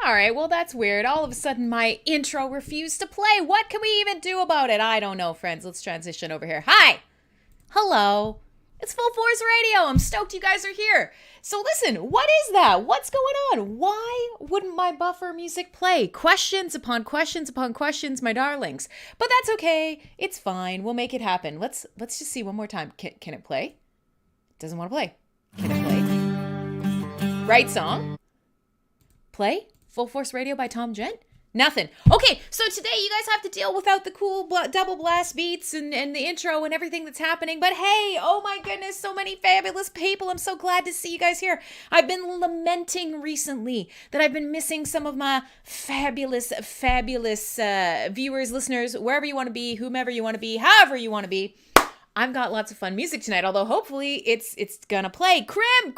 All right, well, that's weird. All of a sudden, my intro refused to play. What can we even do about it? I don't know, friends. Let's transition over here. Hi. Hello. It's Fullforce Radio. I'm stoked you guys are here. So listen, what is that? What's going on? Why wouldn't my buffer music play? Questions upon questions upon questions, my darlings. But that's okay. It's fine. We'll make it happen. Let's just see one more time. Can it play? Doesn't want to play. Can it play? Right song? Play? Fullforce Radio by Tom Gent? Nothing. Okay, so today you guys have to deal without the cool double blast beats and the intro and everything that's happening. But hey, oh my goodness, so many fabulous people. I'm so glad to see you guys here. I've been lamenting recently that I've been missing some of my fabulous viewers, listeners, wherever you want to be, whomever you want to be, however you want to be. I've got lots of fun music tonight, although hopefully it's gonna play. Crim,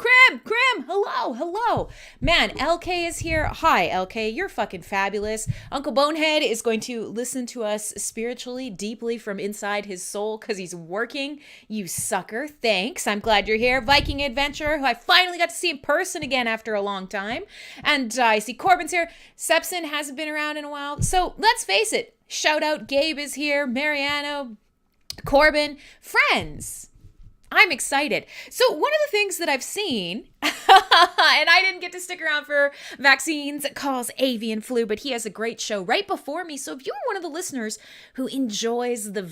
hello. Man, LK is here. Hi, LK, you're fucking fabulous. Uncle Bonehead is going to listen to us spiritually, deeply from inside his soul because he's working. You sucker. Thanks. I'm glad you're here. Viking Adventure, who I finally got to see in person again after a long time. And I see Corbin's here. Sepson hasn't been around in a while. So let's face it. Shout out, Gabe is here. Mariano, Corbin, friends. I'm excited. So one of the things that I've seen, and I didn't get to stick around for vaccines, calls 𝖍𝖊𝖆𝖙 and flu, but he has a great show right before me. So if you're one of the listeners who enjoys the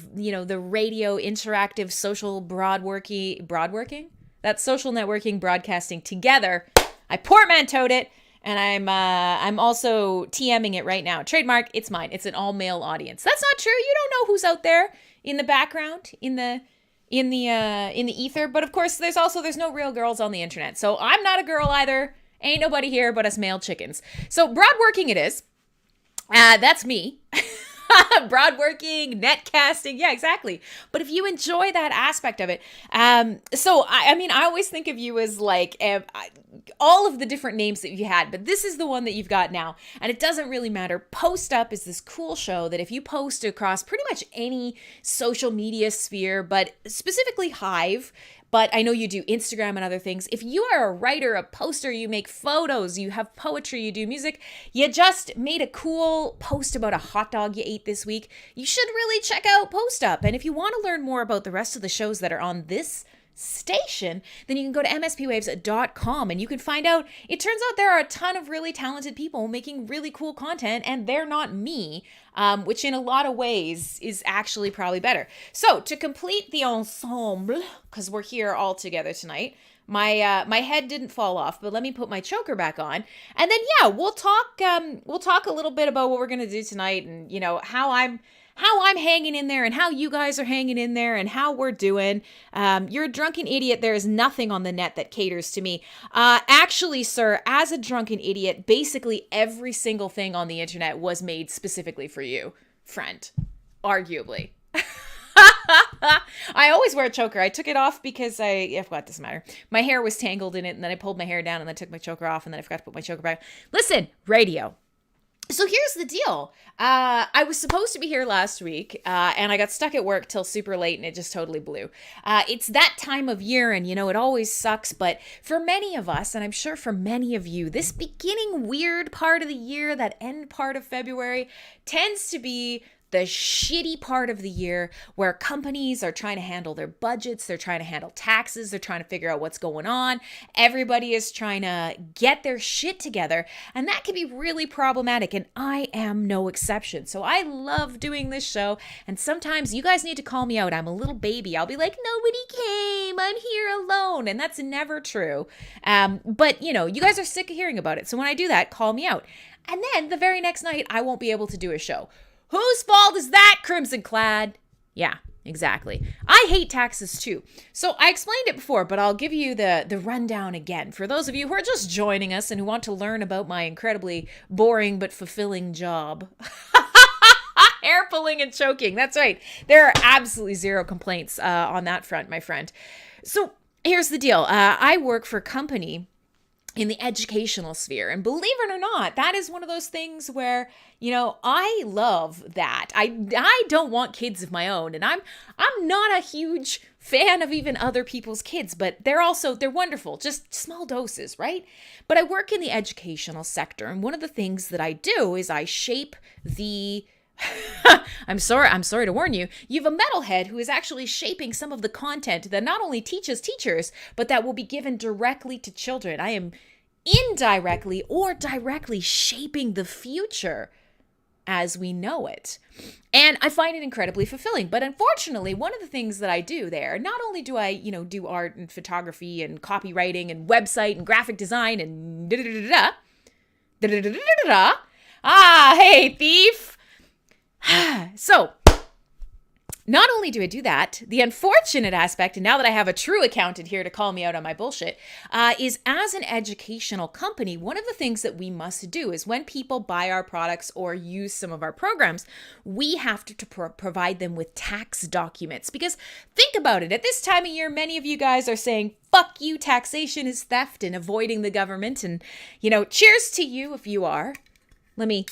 radio interactive social broadworking, that social networking broadcasting together, I portmanteaued it. And I'm also TMing it right now. Trademark, it's mine. It's an all male audience. That's not true. You don't know who's out there in the background, in the ether. But of course, there's no real girls on the internet. So I'm not a girl either. Ain't nobody here but us male chickens. So broadworking it is. That's me. Broadworking, netcasting, yeah, exactly. But if you enjoy that aspect of it, so I always think of you as like all of the different names that you had, but this is the one that you've got now, and it doesn't really matter. Post Up is this cool show that if you post across pretty much any social media sphere, but specifically Hive, but I know you do Instagram and other things. If you are a writer, a poster, you make photos, you have poetry, you do music, you just made a cool post about a hot dog you ate this week, you should really check out Post Up. And if you want to learn more about the rest of the shows that are on this station, then you can go to mspwaves.com and you can find out. It turns out there are a ton of really talented people making really cool content, and they're not me, which in a lot of ways is actually probably better. So to complete the ensemble, because we're here all together tonight, my head didn't fall off, but let me put my choker back on, and then we'll talk a little bit about what we're gonna do tonight, and how I'm hanging in there and how you guys are hanging in there and how we're doing. You're a drunken idiot. There is nothing on the net that caters to me. Actually, sir, as a drunken idiot, basically every single thing on the internet was made specifically for you, friend. Arguably. I always wear a choker. I took it off because what doesn't matter. My hair was tangled in it, and then I pulled my hair down and then took my choker off, and then I forgot to put my choker back. Listen, radio. So here's the deal. I was supposed to be here last week, and I got stuck at work till super late, and it just totally blew. It's that time of year, and it always sucks, but for many of us, and I'm sure for many of you, this beginning weird part of the year, that end part of February, tends to be the shitty part of the year where companies are trying to handle their budgets, they're trying to handle taxes, they're trying to figure out what's going on. Everybody is trying to get their shit together, and that can be really problematic, and I am no exception. So I love doing this show, and sometimes you guys need to call me out. I'm a little baby. I'll be like, nobody came, I'm here alone, and that's never true. But you guys are sick of hearing about it, so when I do that, call me out. And then the very next night, I won't be able to do a show. Whose fault is that, Crimson Clad? Yeah, exactly. I hate taxes too. So I explained it before, but I'll give you the rundown again. For those of you who are just joining us and who want to learn about my incredibly boring but fulfilling job. Hair pulling and choking. That's right. There are absolutely zero complaints on that front, my friend. So here's the deal. I work for a company in the educational sphere. And believe it or not, that is one of those things where, I love that. I don't want kids of my own, and I'm not a huge fan of even other people's kids, but they're wonderful, just small doses, right? But I work in the educational sector, and one of the things that I do is I shape the I'm sorry to warn you. You have a metalhead who is actually shaping some of the content that not only teaches teachers, but that will be given directly to children. I am indirectly or directly shaping the future as we know it. And I find it incredibly fulfilling. But unfortunately, one of the things that I do there, not only do I, do art and photography and copywriting and website and graphic design and hey, thief. So, not only do I do that, the unfortunate aspect, and now that I have a true accountant here to call me out on my bullshit, is as an educational company, one of the things that we must do is when people buy our products or use some of our programs, we have to provide them with tax documents. Because think about it, at this time of year, many of you guys are saying, fuck you, taxation is theft and avoiding the government. And, cheers to you if you are. Let me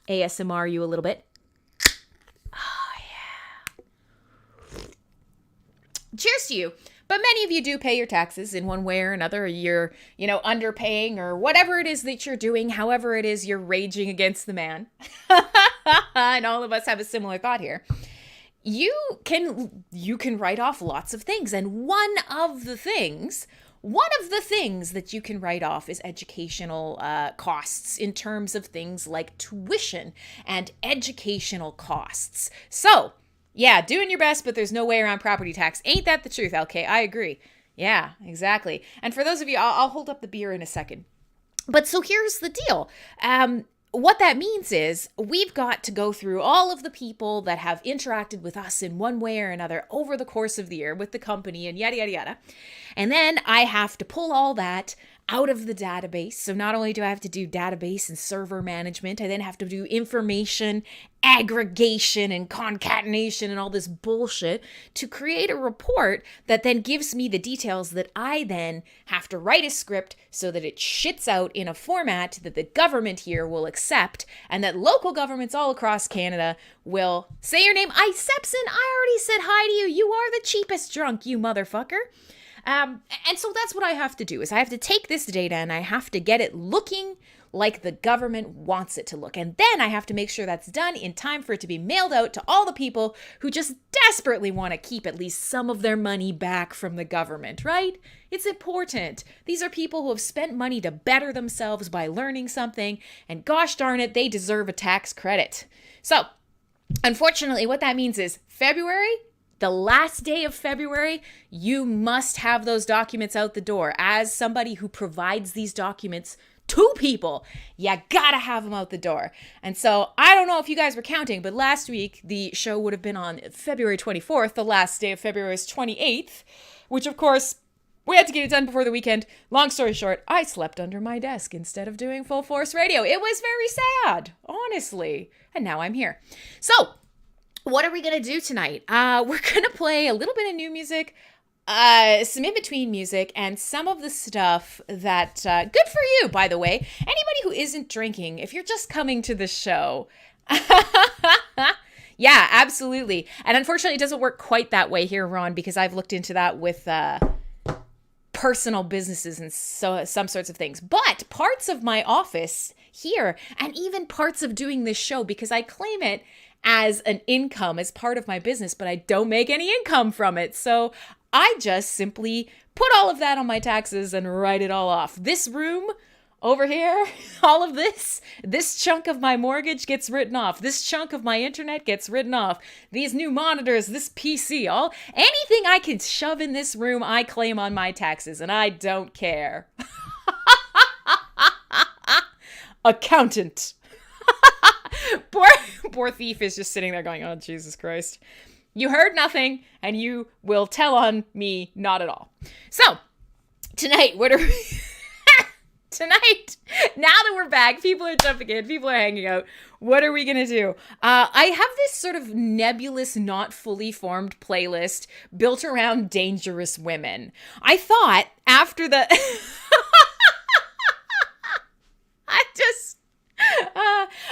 ASMR you a little bit. Cheers to you. But many of you do pay your taxes in one way or another. You're, underpaying or whatever it is that you're doing, however it is you're raging against the man. And all of us have a similar thought here. You can write off lots of things. And one of the things that you can write off is educational costs in terms of things like tuition and educational costs. So, yeah, doing your best, but there's no way around property tax. Ain't that the truth, LK? I agree. Yeah, exactly. And for those of you, I'll hold up the beer in a second. But so here's the deal. What that means is we've got to go through all of the people that have interacted with us in one way or another over the course of the year with the company and yada, yada, yada. And then I have to pull all that out of the database. So not only do I have to do database and server management, I then have to do information aggregation and concatenation and all this bullshit to create a report that then gives me the details that I then have to write a script so that it shits out in a format that the government here will accept and that local governments all across Canada will say your name. Sepson, I already said hi to you. You are the cheapest drunk, you motherfucker. And so that's what I have to do is I have to take this data and I have to get it looking like the government wants it to look. And then I have to make sure that's done in time for it to be mailed out to all the people who just desperately want to keep at least some of their money back from the government, right? It's important. These are people who have spent money to better themselves by learning something, and gosh darn it, they deserve a tax credit. So, unfortunately, what that means is February, the last day of February, you must have those documents out the door. As somebody who provides these documents to people, you gotta have them out the door. And so I don't know if you guys were counting, but last week the show would have been on February 24th. The last day of February is 28th, which of course we had to get it done before the weekend. Long story short, I slept under my desk instead of doing Fullforce Radio. It was very sad, honestly. And now I'm here. So what are we going to do tonight? We're going to play a little bit of new music, some in-between music, and some of the stuff that, good for you, by the way. Anybody who isn't drinking, if you're just coming to the show, yeah, absolutely. And unfortunately, it doesn't work quite that way here, Ron, because I've looked into that with personal businesses and some sorts of things. But parts of my office here, and even parts of doing this show, because I claim it as an income, as part of my business, but I don't make any income from it. So I just simply put all of that on my taxes and write it all off. This room over here, all of this chunk of my mortgage gets written off. This chunk of my internet gets written off. These new monitors, this PC, anything I can shove in this room, I claim on my taxes, and I don't care. Accountant. Poor thief is just sitting there going, oh, Jesus Christ. You heard nothing, and you will tell on me not at all. So, tonight, tonight, now that we're back, people are jumping in, people are hanging out, what are we going to do? I have this sort of nebulous, not fully formed playlist built around dangerous women. I thought after the...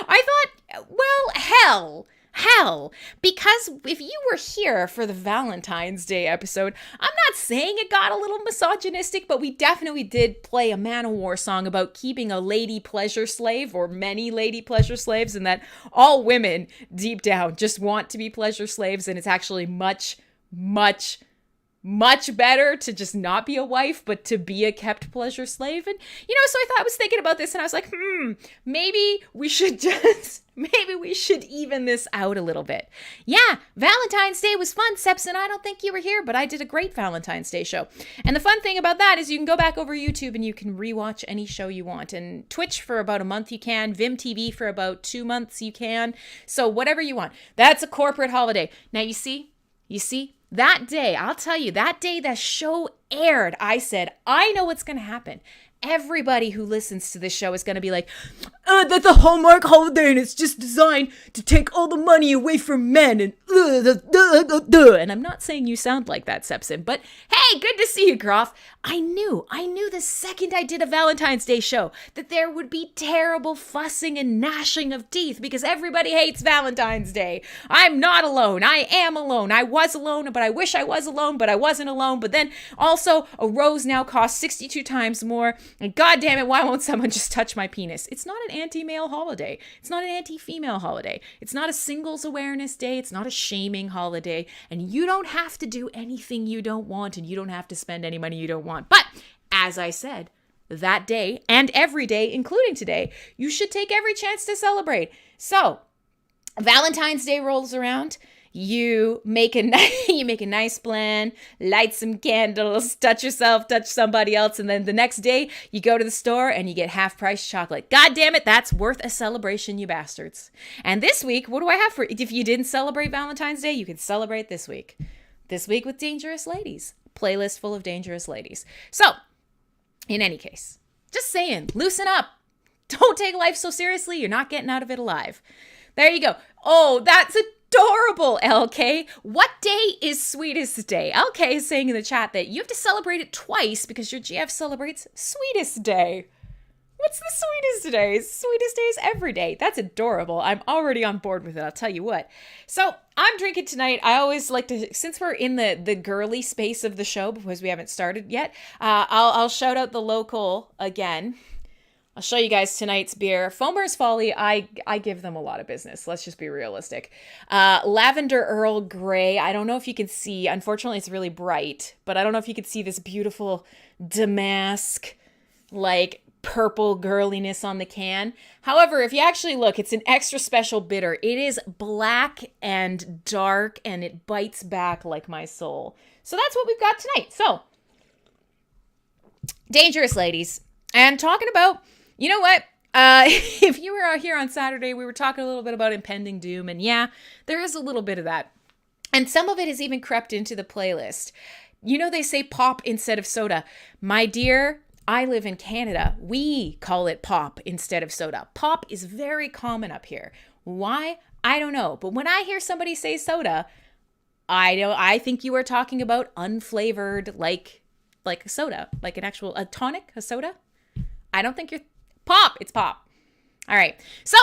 I thought, well, hell, because if you were here for the Valentine's Day episode, I'm not saying it got a little misogynistic, but we definitely did play a Man-O-War song about keeping a lady pleasure slave or many lady pleasure slaves, and that all women deep down just want to be pleasure slaves, and it's actually much better to just not be a wife, but to be a kept pleasure slave. And, so I was thinking about this and I was like, maybe we should even this out a little bit. Yeah, Valentine's Day was fun, Seps, and I don't think you were here, but I did a great Valentine's Day show. And the fun thing about that is you can go back over YouTube and you can rewatch any show you want. And Twitch for about a month you can, Vim TV for about 2 months you can. So whatever you want. That's a corporate holiday. Now you see, that day, I'll tell you, that day that show aired, I said, I know what's going to happen. Everybody who listens to this show is going to be like, that's a Hallmark holiday and it's just designed to take all the money away from men and and I'm not saying you sound like that, Sepsin, but hey, good to see you, Groff. I knew the second I did a Valentine's Day show that there would be terrible fussing and gnashing of teeth because everybody hates Valentine's Day. I'm not alone. I am alone. I was alone, but I wish I was alone, but I wasn't alone. But then also a rose now costs 62 times more. And God damn it, why won't someone just touch my penis? It's not an anti-male holiday. It's not an anti-female holiday. It's not a singles awareness day. It's not a shaming holiday. And you don't have to do anything you don't want, and you don't have to spend any money you don't want. But as I said, that day and every day, including today, you should take every chance to celebrate. So Valentine's Day rolls around. You make a nice plan, light some candles, touch yourself, touch somebody else, and then the next day you go to the store and you get half-price chocolate. God damn it, that's worth a celebration, you bastards. And this week, what do I have for if you didn't celebrate Valentine's Day, you can celebrate this week. This week with Dangerous Ladies. Playlist full of dangerous ladies. So, in any case, just saying, loosen up. Don't take life so seriously. You're not getting out of it alive. There you go. Oh, that's adorable, LK. What day is Sweetest Day? LK is saying in the chat that you have to celebrate it twice because your GF celebrates Sweetest Day. What's the sweetest day? Sweetest day is every day. That's adorable. I'm already on board with it, I'll tell you what. So I'm drinking tonight. I always like to, since we're in the girly space of the show because we haven't started yet, I'll shout out the local again. I'll show you guys tonight's beer. Foamer's Folly, I give them a lot of business. Let's just be realistic. Lavender Earl Grey. I don't know if you can see. Unfortunately, it's really bright. But I don't know if you can see this beautiful damask, like, purple girliness on the can. However, if you actually look, it's an extra special bitter. It is black and dark, and it bites back like my soul. So that's what we've got tonight. So, Dangerous Ladies. And talking about, you know what? If you were out here on Saturday, we were talking a little bit about impending doom. And yeah, there is a little bit of that. And some of it has even crept into the playlist. You know, they say pop instead of soda. My dear, I live in Canada. We call it pop instead of soda. Pop is very common up here. Why? I don't know. But when I hear somebody say soda, I think you are talking about unflavored, like a soda, like a tonic, a soda. I don't think you're pop. It's pop. All right. So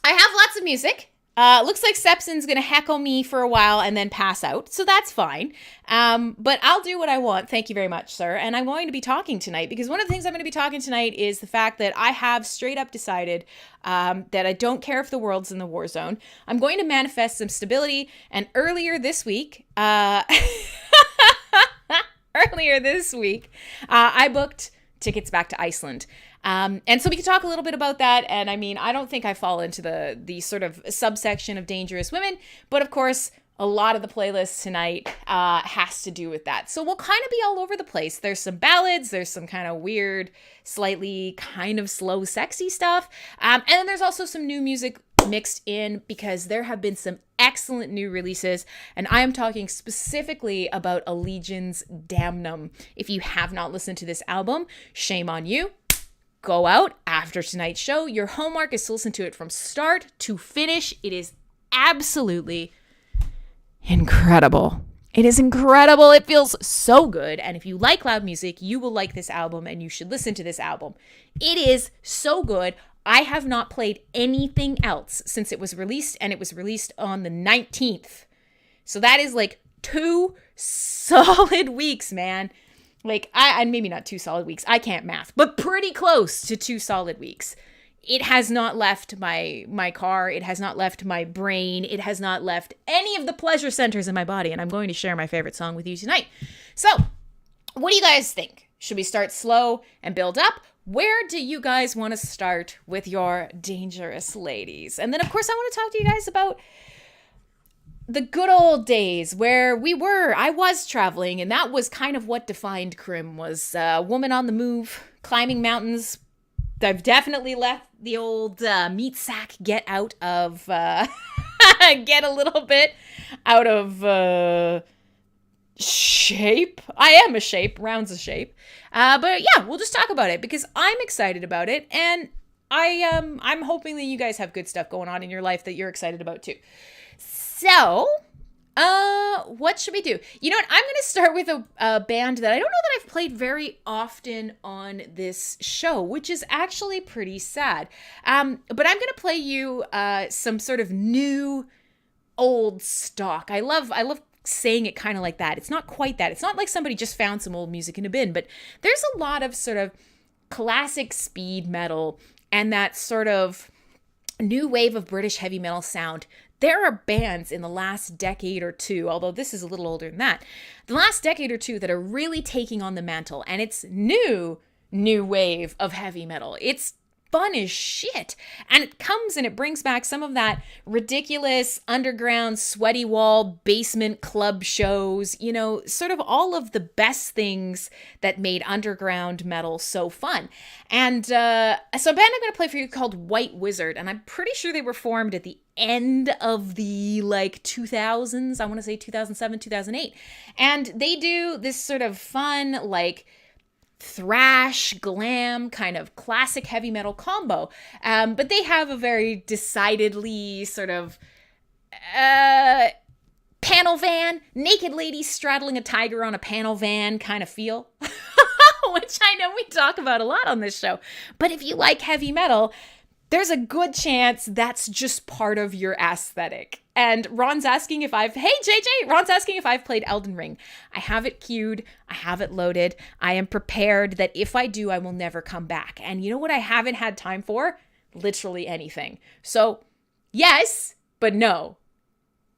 I have lots of music. Looks like Sepson's going to heckle me for a while and then pass out. So that's fine. But I'll do what I want. Thank you very much, sir. And I'm going to be talking tonight because one of the things I'm going to be talking tonight is the fact that I have straight up decided that I don't care if the world's in the war zone. I'm going to manifest some stability. And earlier this week, I booked tickets back to Iceland. And so we can talk a little bit about that. And I mean, I don't think I fall into the sort of subsection of dangerous women, but of course, a lot of the playlist tonight has to do with that. So we'll kind of be all over the place. There's some ballads, there's some kind of weird, slightly kind of slow, sexy stuff. And then there's also some new music mixed in because there have been some excellent new releases, and I am talking specifically about 𝖭𝖕𝖆𝖆𝖛𝑚 Damnum. If you have not listened to this album, shame on you. Go out after tonight's show. Your homework is to listen to it from start to finish. It is absolutely incredible. It is incredible. It feels so good. And if you like loud music, you will like this album and you should listen to this album. It is so good. I have not played anything else since it was released, and it was released on the 19th. So that is like 2 solid weeks, man. Like, I maybe not 2 solid weeks. I can't math, but pretty close to 2 solid weeks. It has not left my car. It has not left my brain. It has not left any of the pleasure centers in my body. And I'm going to share my favorite song with you tonight. So, what do you guys think? Should we start slow and build up? Where do you guys want to start with your dangerous ladies? And then, of course, I want to talk to you guys about the good old days where I was traveling, and that was kind of what defined Crim, was a woman on the move, climbing mountains. I've definitely left the old meat sack get a little bit out of shape. I am a shape, round's a shape. But yeah, we'll just talk about it because I'm excited about it, and I'm hoping that you guys have good stuff going on in your life that you're excited about too. So, what should we do? You know what? I'm going to start with a band that I don't know that I've played very often on this show, which is actually pretty sad. But I'm going to play you some sort of new old stock. I love saying it kind of like that. It's not quite that. It's not like somebody just found some old music in a bin, but there's a lot of sort of classic speed metal and that sort of new wave of British heavy metal sound. There are bands in the last decade or two, although this is a little older than that, the last decade or two that are really taking on the mantle, and it's new wave of heavy metal. It's fun as shit. And it comes and it brings back some of that ridiculous underground sweaty wall basement club shows, you know, sort of all of the best things that made underground metal so fun. And so a band I'm going to play for you called 𝖍𝖊𝖆𝖙, and I'm pretty sure they were formed at the end of the 2000s. I want to say 2007, 2008. And they do this sort of fun thrash, glam, kind of classic heavy metal combo. But they have a very decidedly sort of panel van, naked ladies straddling a tiger on a panel van kind of feel, which I know we talk about a lot on this show. But if you like heavy metal, there's a good chance that's just part of your aesthetic. And Ron's asking if Ron's asking if I've played Elden Ring. I have it queued. I have it loaded. I am prepared that if I do, I will never come back. And you know what I haven't had time for? Literally anything. So yes, but no.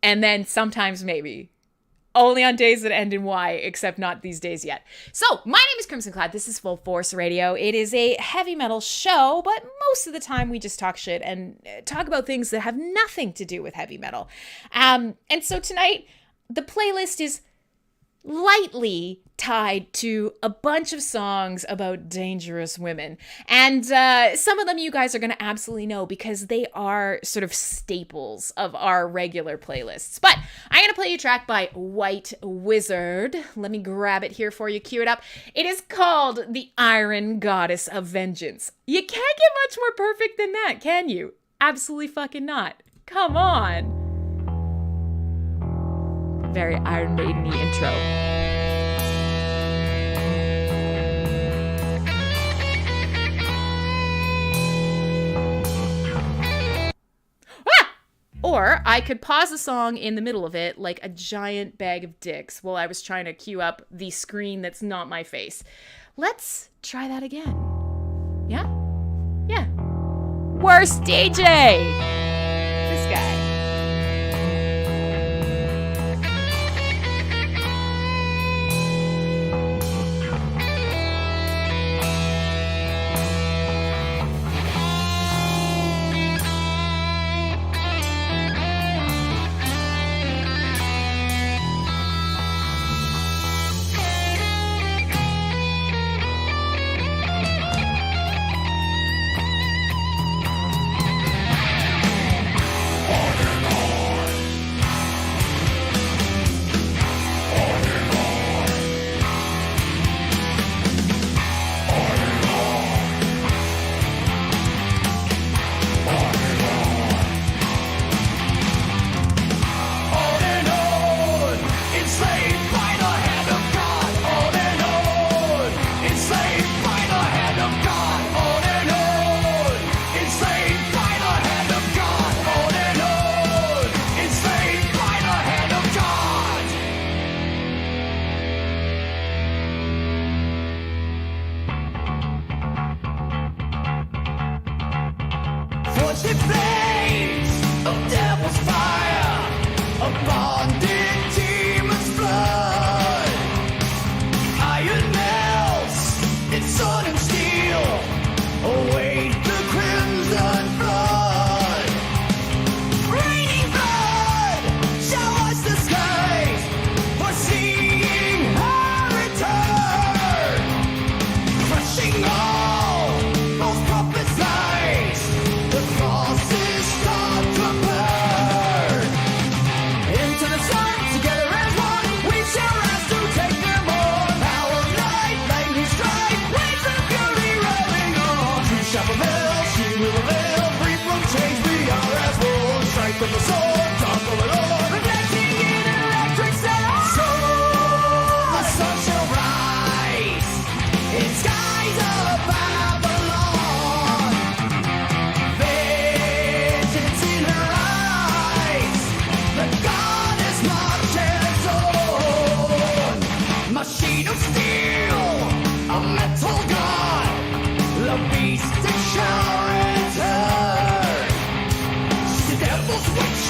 And then sometimes maybe. Only on days that end in Y, except not these days yet. So, my name is Crimson Clad. This is Fullforce Radio. It is a heavy metal show, but most of the time we just talk shit and talk about things that have nothing to do with heavy metal. And so tonight, the playlist is lightly tied to a bunch of songs about dangerous women. And some of them you guys are going to absolutely know because they are sort of staples of our regular playlists. But I'm going to play you a track by 𝖍𝖊𝖆𝖙. Let me grab it here for you, cue it up. It is called The Iron Goddess of Vengeance. You can't get much more perfect than that, can you? Absolutely fucking not. Come on. Very Iron Maiden-y intro. Or I could pause a song in the middle of it like a giant bag of dicks while I was trying to cue up the screen that's not my face. Let's try that again. Yeah? Yeah. Worst DJ! This guy. sword, topple it over, reflecting in electric sun. So the sun shall rise in skies of Babylon. Vengeance in her eyes, the goddess marches on. Machine of steel, a metal god, the beast that shall return. The devil's witch,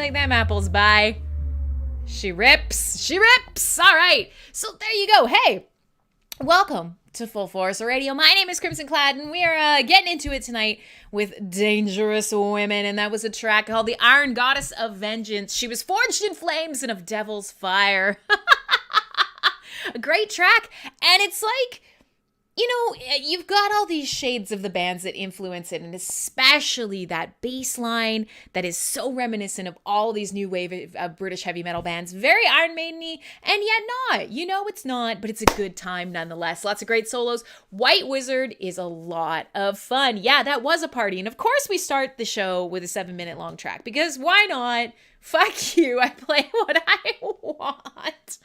like them apples, bye. She rips. She rips. All right. So there you go. Hey, welcome to Fullforce Radio. My name is Crimson Clad, and we are getting into it tonight with Dangerous Women, and that was a track called The Iron Goddess of Vengeance. She was forged in flames and of devil's fire. A great track, and it's like, you know, you've got all these shades of the bands that influence it, and especially that bass line that is so reminiscent of all these new wave of British heavy metal bands. Very Iron Maiden-y, and yet not. You know it's not, but it's a good time nonetheless. Lots of great solos. 𝖍𝖊𝖆𝖙 is a lot of fun. Yeah, that was a party. And of course we start the show with a 7-minute long track, because why not? Fuck you, I play what I want.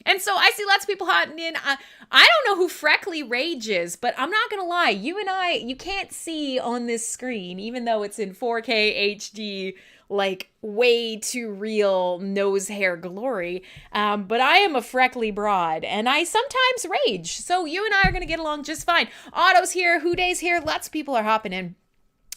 And so I see lots of people hotting in. I don't know who 𝖋𝖊𝖆𝖆𝖆 is, but I'm not going to lie. You and I, you can't see on this screen, even though it's in 4K HD, like way too real nose hair glory. But I am a 𝖋𝖊𝖆 broad, and I sometimes rage. So you and I are going to get along just fine. Otto's here, Huday's here. Lots of people are hopping in.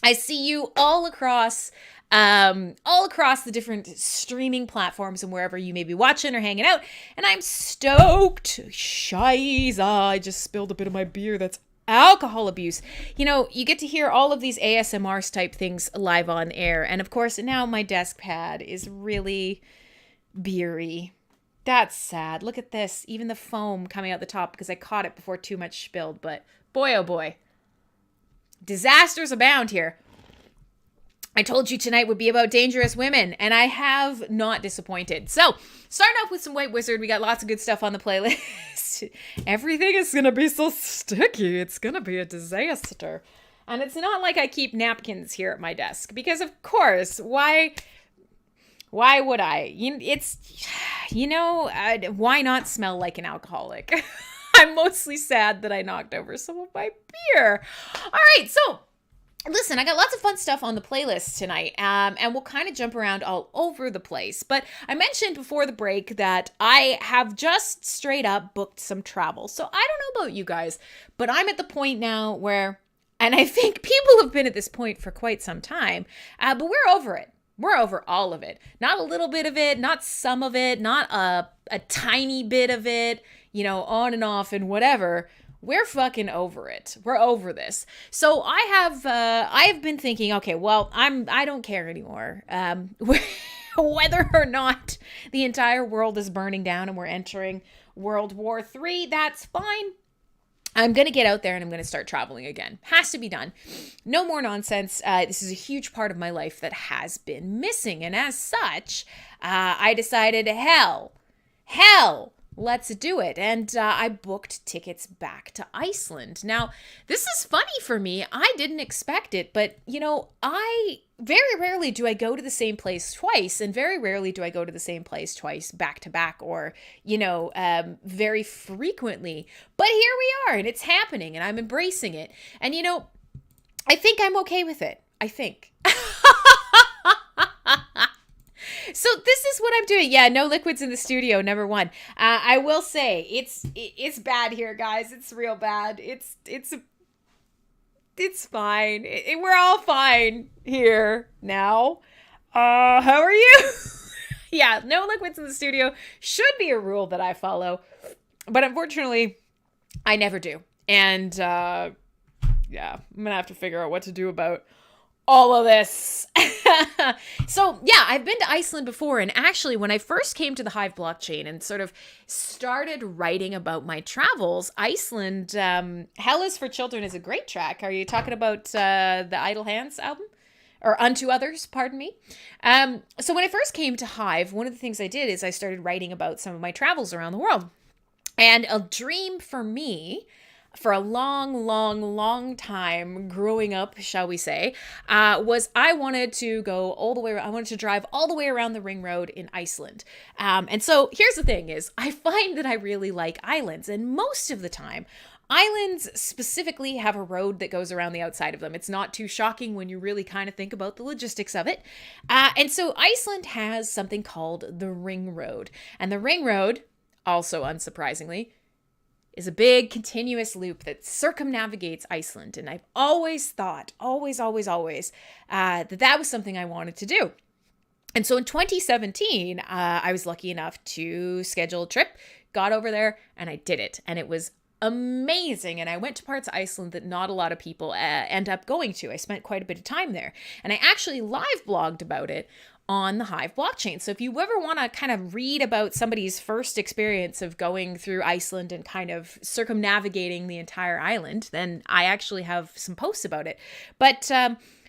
I see you all across the different streaming platforms and wherever you may be watching or hanging out. And I'm stoked. Scheiße, I just spilled a bit of my beer. That's alcohol abuse. You know, you get to hear all of these ASMR type things live on air. And of course, now my desk pad is really beery. That's sad. Look at this. Even the foam coming out the top because I caught it before too much spilled. But boy, oh boy. Disasters abound here. I told you tonight would be about dangerous women, and I have not disappointed. So, starting off with some 𝖍𝖊𝖆𝖆𝖆, we got lots of good stuff on the playlist. Everything is going to be so sticky. It's going to be a disaster. And it's not like I keep napkins here at my desk, because of course, why would I? Why not smell like an alcoholic? I'm mostly sad that I knocked over some of my beer. All right, so listen, I got lots of fun stuff on the playlist tonight, and we'll kind of jump around all over the place. But I mentioned before the break that I have just straight up booked some travel. So I don't know about you guys, but I'm at the point now where, and I think people have been at this point for quite some time, but we're over it. We're over all of it. Not a little bit of it, not some of it, not a tiny bit of it, you know, on and off and whatever. We're fucking over it. We're over this. So I have been thinking, okay, well, I don't care anymore. Whether or not the entire world is burning down and we're entering World War III, that's fine. I'm going to get out there and I'm going to start traveling again. Has to be done. No more nonsense. This is a huge part of my life that has been missing. And as such, I decided, hell, let's do it. And I booked tickets back to Iceland. Now, this is funny for me. I didn't expect it, but you know, very rarely do I go to the same place twice, and very rarely do I go to the same place twice back to back, or, you know, very frequently. But here we are, and it's happening, and I'm embracing it. And you know, I think I'm okay with it. I think. So this is what I'm doing. Yeah, no liquids in the studio, number one. I will say it's bad here, guys. It's real bad. It's fine. We're all fine here now. How are you? Yeah, no liquids in the studio should be a rule that I follow, but unfortunately, I never do. And yeah, I'm gonna have to figure out what to do about all of this. So yeah, I've been to Iceland before, and actually when I first came to the Hive blockchain and sort of started writing about my travels, Iceland, Hell is for Children is a great track. Are you talking about the Idle Hands album? Or Unto Others, pardon me. So when I first came to Hive, one of the things I did is I started writing about some of my travels around the world. And a dream for me, for a long time growing up, shall we say, was I wanted to go all the way, I wanted to drive all the way around the ring road in Iceland. And so here's the thing is, I find that I really like islands, and most of the time, islands specifically have a road that goes around the outside of them. It's not too shocking when you really kind of think about the logistics of it. And so Iceland has something called the ring road. And the ring road, also unsurprisingly, is a big continuous loop that circumnavigates Iceland. And I've always thought, always, that was something I wanted to do. And so in 2017, I was lucky enough to schedule a trip, got over there, and I did it. And it was amazing. And I went to parts of Iceland that not a lot of people end up going to. I spent quite a bit of time there. And I actually live blogged about it on the 𝖍𝖊𝖆 blockchain. So if you ever want to kind of read about somebody's first experience of going through Iceland and kind of circumnavigating the entire island, then I actually have some posts about it. But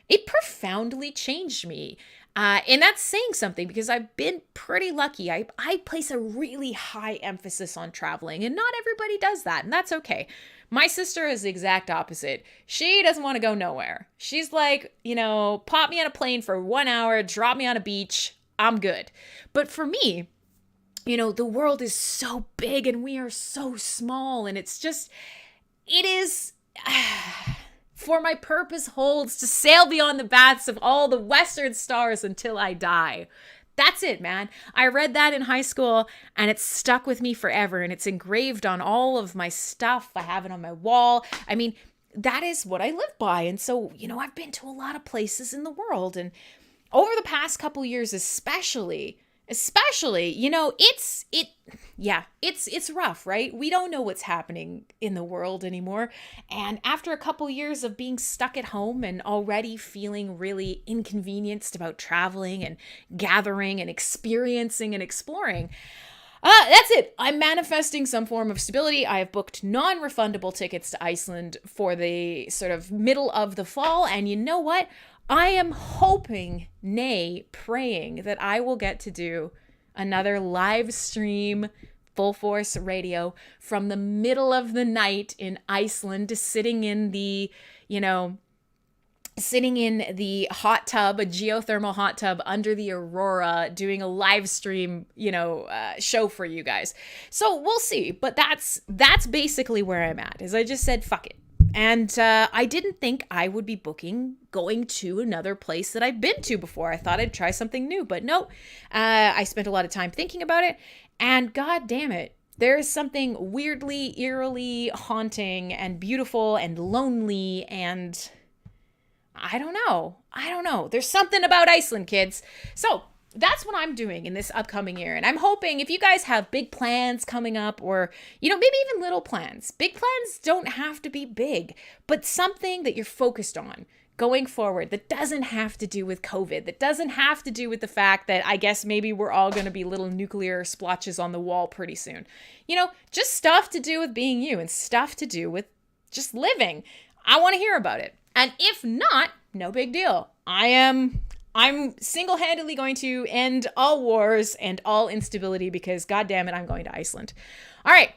it profoundly changed me. And that's saying something because I've been pretty lucky. I place a really high emphasis on traveling, and not everybody does that, and that's okay. My sister is the exact opposite. She doesn't want to go nowhere. She's like, pop me on a plane for 1 hour, drop me on a beach, I'm good. But for me, the world is so big and we are so small, and it is... For my purpose holds to sail beyond the baths of all the western stars until I die. That's it, man. I read that in high school and it's stuck with me forever, and it's engraved on all of my stuff. I have it on my wall. I mean, that is what I live by. And so, I've been to a lot of places in the world, and over the past couple years, especially, it's rough, right? We don't know what's happening in the world anymore. And after a couple years of being stuck at home and already feeling really inconvenienced about traveling and gathering and experiencing and exploring, that's it. I'm manifesting some form of stability. I have booked non-refundable tickets to Iceland for the sort of middle of the fall. And you know what? I am hoping, nay, praying that I will get to do another live stream Fullforce radio from the middle of the night in Iceland, sitting in the hot tub, a geothermal hot tub under the aurora, doing a live stream, show for you guys. So we'll see. But that's basically where I'm at, is I just said, fuck it. And I didn't think I would be going to another place that I've been to before. I thought I'd try something new, but no. I spent a lot of time thinking about it, and god damn it, there is something weirdly, eerily haunting and beautiful and lonely, and I don't know. There's something about Iceland, kids. So that's what I'm doing in this upcoming year. And I'm hoping if you guys have big plans coming up, or, maybe even little plans. Big plans don't have to be big, but something that you're focused on going forward that doesn't have to do with COVID, that doesn't have to do with the fact that I guess maybe we're all going to be little nuclear splotches on the wall pretty soon. Just stuff to do with being you and stuff to do with just living. I want to hear about it. And if not, no big deal. I'm single-handedly going to end all wars and all instability because, god damn it, I'm going to Iceland. All right,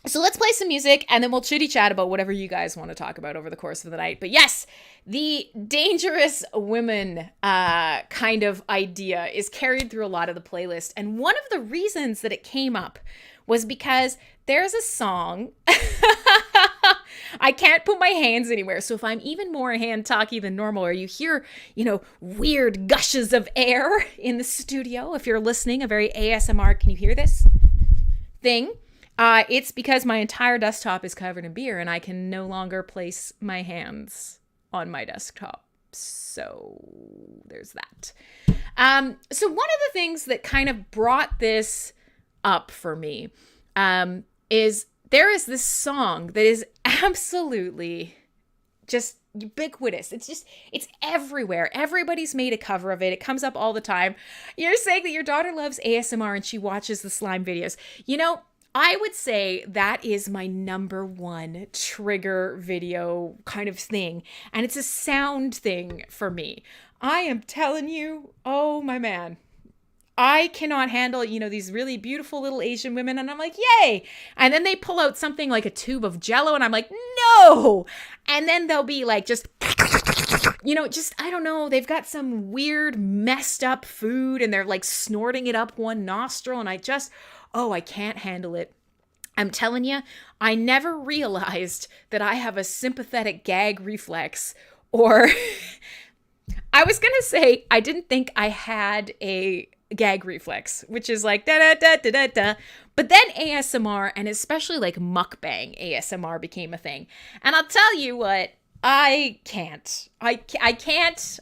so let's play some music, and then we'll chitty-chat about whatever you guys want to talk about over the course of the night. But yes, the dangerous women kind of idea is carried through a lot of the playlist. And one of the reasons that it came up was because there's a song... I can't put my hands anywhere. So if I'm even more hand-talky than normal, or you hear, weird gushes of air in the studio, if you're listening, a very ASMR, can you hear this thing? It's because my entire desktop is covered in beer and I can no longer place my hands on my desktop. So there's that. So one of the things that kind of brought this up for me is there is this song that is absolutely just ubiquitous. It's everywhere. Everybody's made a cover of it. It comes up all the time. You're saying that your daughter loves ASMR and she watches the slime videos. I would say that is my number one trigger video kind of thing. And it's a sound thing for me. I am telling you, oh my man. I cannot handle, these really beautiful little Asian women. And I'm like, yay. And then they pull out something like a tube of Jell-O and I'm like, no. And then they'll be like, I don't know. They've got some weird messed up food and they're like snorting it up one nostril. And I can't handle it. I'm telling you, I never realized that I have a sympathetic gag reflex or I was going to say, I didn't think I had a gag reflex, which is like da da da da da da. But then ASMR, and especially like mukbang ASMR, became a thing. And I'll tell you what, I can't. I can't.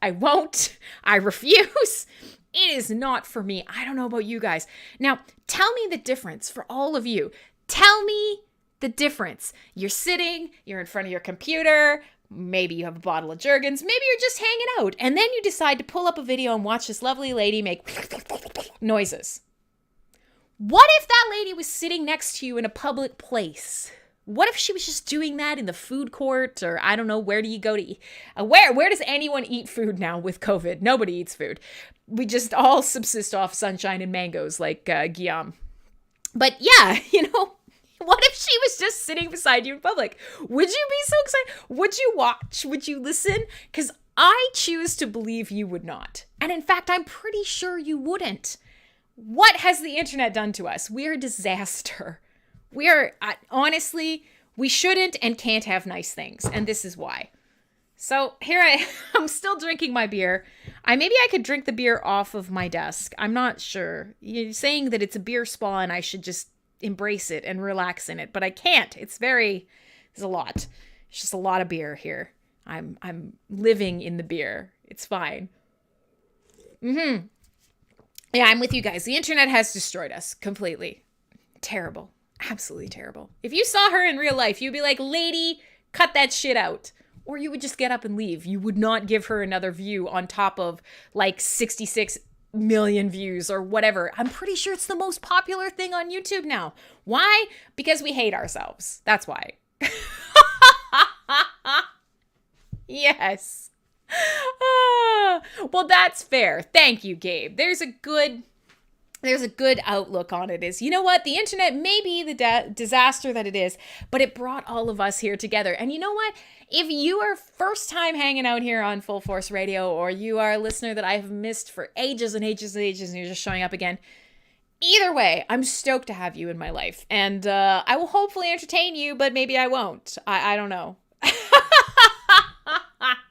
I won't. I refuse. It is not for me. I don't know about you guys. Now, tell me the difference for all of you. Tell me the difference. You're sitting, you're in front of your computer, maybe you have a bottle of Jergens, maybe you're just hanging out, and then you decide to pull up a video and watch this lovely lady make noises. What if that lady was sitting next to you in a public place? What if she was just doing that in the food court, or I don't know, where do you go to eat? Where does anyone eat food now with COVID? Nobody eats food. We just all subsist off sunshine and mangoes like 𝖕𝖊𝖆𝖆. But yeah, what if she was just sitting beside you in public? Would you be so excited? Would you watch? Would you listen? Because I choose to believe you would not. And in fact, I'm pretty sure you wouldn't. What has the internet done to us? We're a disaster. Honestly, we shouldn't and can't have nice things. And this is why. So here I'm still drinking my beer. Maybe I could drink the beer off of my desk. I'm not sure. You're saying that it's a beer spa and I should just embrace it and relax in it, but I can't. There's a lot. It's just a lot of beer here. I'm living in the beer. It's fine. Yeah, I'm with you guys. The internet has destroyed us completely. Terrible. Absolutely terrible. If you saw her in real life, you'd be like, lady, cut that shit out. Or you would just get up and leave. You would not give her another view on top of like 66 million views or whatever. I'm pretty sure it's the most popular thing on YouTube now. Why? Because we hate ourselves. That's why. Yes. Well, that's fair. Thank you, Gabe. There's a good outlook on it. Is, you know what? The internet may be the disaster that it is, but it brought all of us here together. And you know what? If you are first time hanging out here on Full Force Radio, or you are a listener that I have missed for ages and ages and ages, and you're just showing up again, either way, I'm stoked to have you in my life. And I will hopefully entertain you, but maybe I won't. I don't know.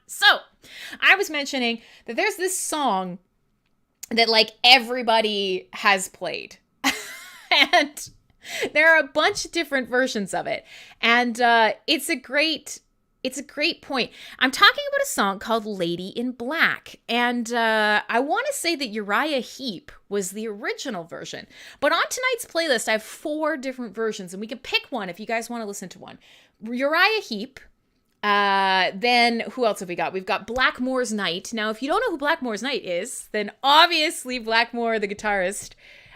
So, I was mentioning that there's this song that like everybody has played. And there are a bunch of different versions of it. And it's a great point. I'm talking about a song called Lady in Black. And I want to say that 𝖊𝖆𝖆𝖆 was the original version. But on tonight's playlist, I have 4 different versions, and we can pick one if you guys want to listen to one. 𝖊𝖆𝖆𝖆. Then who else have we got? We've got Blackmore's Night. Now, if you don't know who Blackmore's Night is, then obviously Blackmore, the guitarist.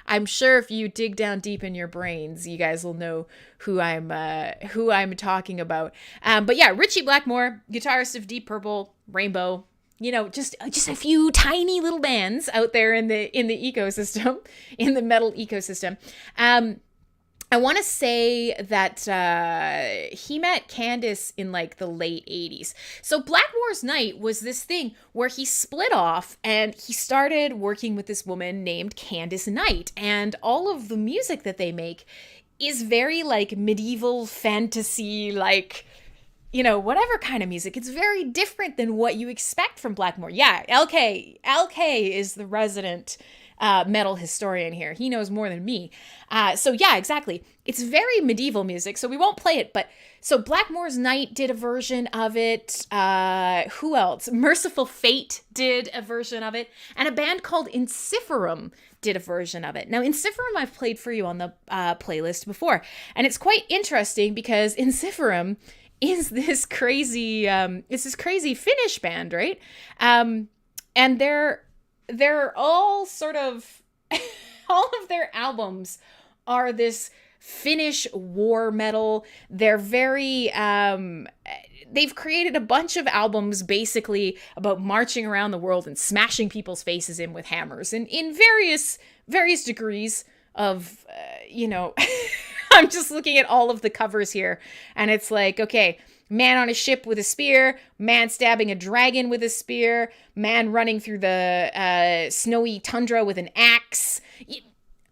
I'm sure if you dig down deep in your brains, you guys will know who I'm talking about. But yeah, Ritchie Blackmore, guitarist of Deep Purple, Rainbow. Just a few tiny little bands out there in the ecosystem, in the metal ecosystem. I want to say that he met Candice in like the late 80s. So Blackmore's Night was this thing where he split off and he started working with this woman named Candice Night. And all of the music that they make is very like medieval fantasy, like, whatever kind of music. It's very different than what you expect from Blackmore. Yeah, 𝖊𝖃 is the resident metal historian here. He knows more than me. So yeah, exactly. It's very medieval music, so we won't play it. But so Blackmore's Night did a version of it. Who else? Merciful Fate did a version of it, and a band called Ensiferum did a version of it. Now, Ensiferum I've played for you on the playlist before, and it's quite interesting because Ensiferum is this crazy, Finnish band, right? And they're all sort of, all of their albums are this Finnish war metal. They're very, they've created a bunch of albums basically about marching around the world and smashing people's faces in with hammers and in various degrees of, I'm just looking at all of the covers here, and it's like, okay, man on a ship with a spear, man stabbing a dragon with a spear, man running through the snowy tundra with an axe.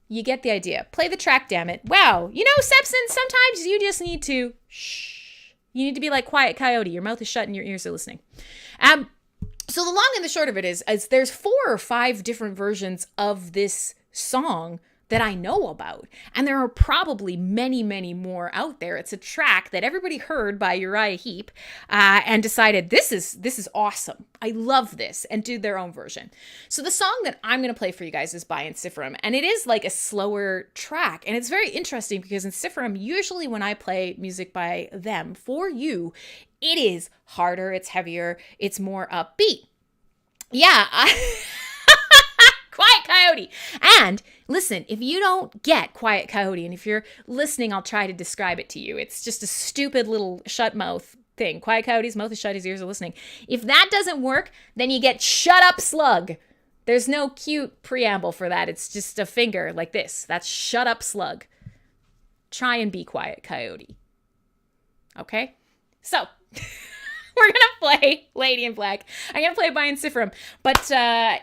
You get the idea. Play the track, damn it. Wow. Sepson, sometimes you just need to shh. You need to be like Quiet Coyote. Your mouth is shut and your ears are listening. So the long and the short of it is there's 4 or 5 different versions of this song that I know about. And there are probably many, many more out there. It's a track that everybody heard by 𝖖𝖊𝖆𝖆 and decided this is awesome. I love this, and did their own version. So the song that I'm going to play for you guys is by 𝖍𝖊𝖆, and it is like a slower track. And it's very interesting because 𝖍𝖊𝖆, usually when I play music by them for you, it is harder, it's heavier, it's more upbeat. Yeah, Quiet Coyote. And listen, if you don't get Quiet Coyote, and if you're listening, I'll try to describe it to you. It's just a stupid little shut mouth thing. Quiet Coyote's mouth is shut, his ears are listening. If that doesn't work, then you get Shut Up Slug. There's no cute preamble for that. It's just a finger like this. That's Shut Up Slug. Try and be Quiet Coyote. Okay? So... we're going to play Lady in Black. I'm going to play it by 𝖍𝖊𝖆. But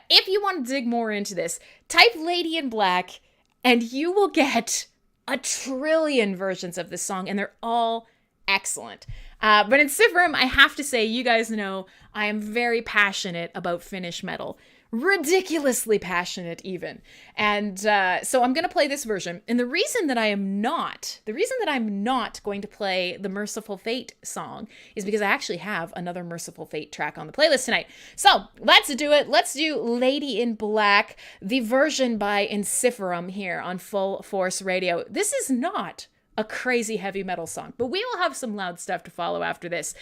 if you want to dig more into this, type Lady in Black and you will get a trillion versions of this song, and they're all excellent. But in 𝖍𝖊𝖆, I have to say, you guys know I am very passionate about Finnish metal. Ridiculously passionate even. And so I'm going to play this version. And the reason that I'm not going to play the Merciful Fate song is because I actually have another Merciful Fate track on the playlist tonight. So let's do it. Let's do Lady in Black, the version by 𝖍𝖊𝖆 here on Full Force Radio. This is not a crazy heavy metal song, but we will have some loud stuff to follow after this.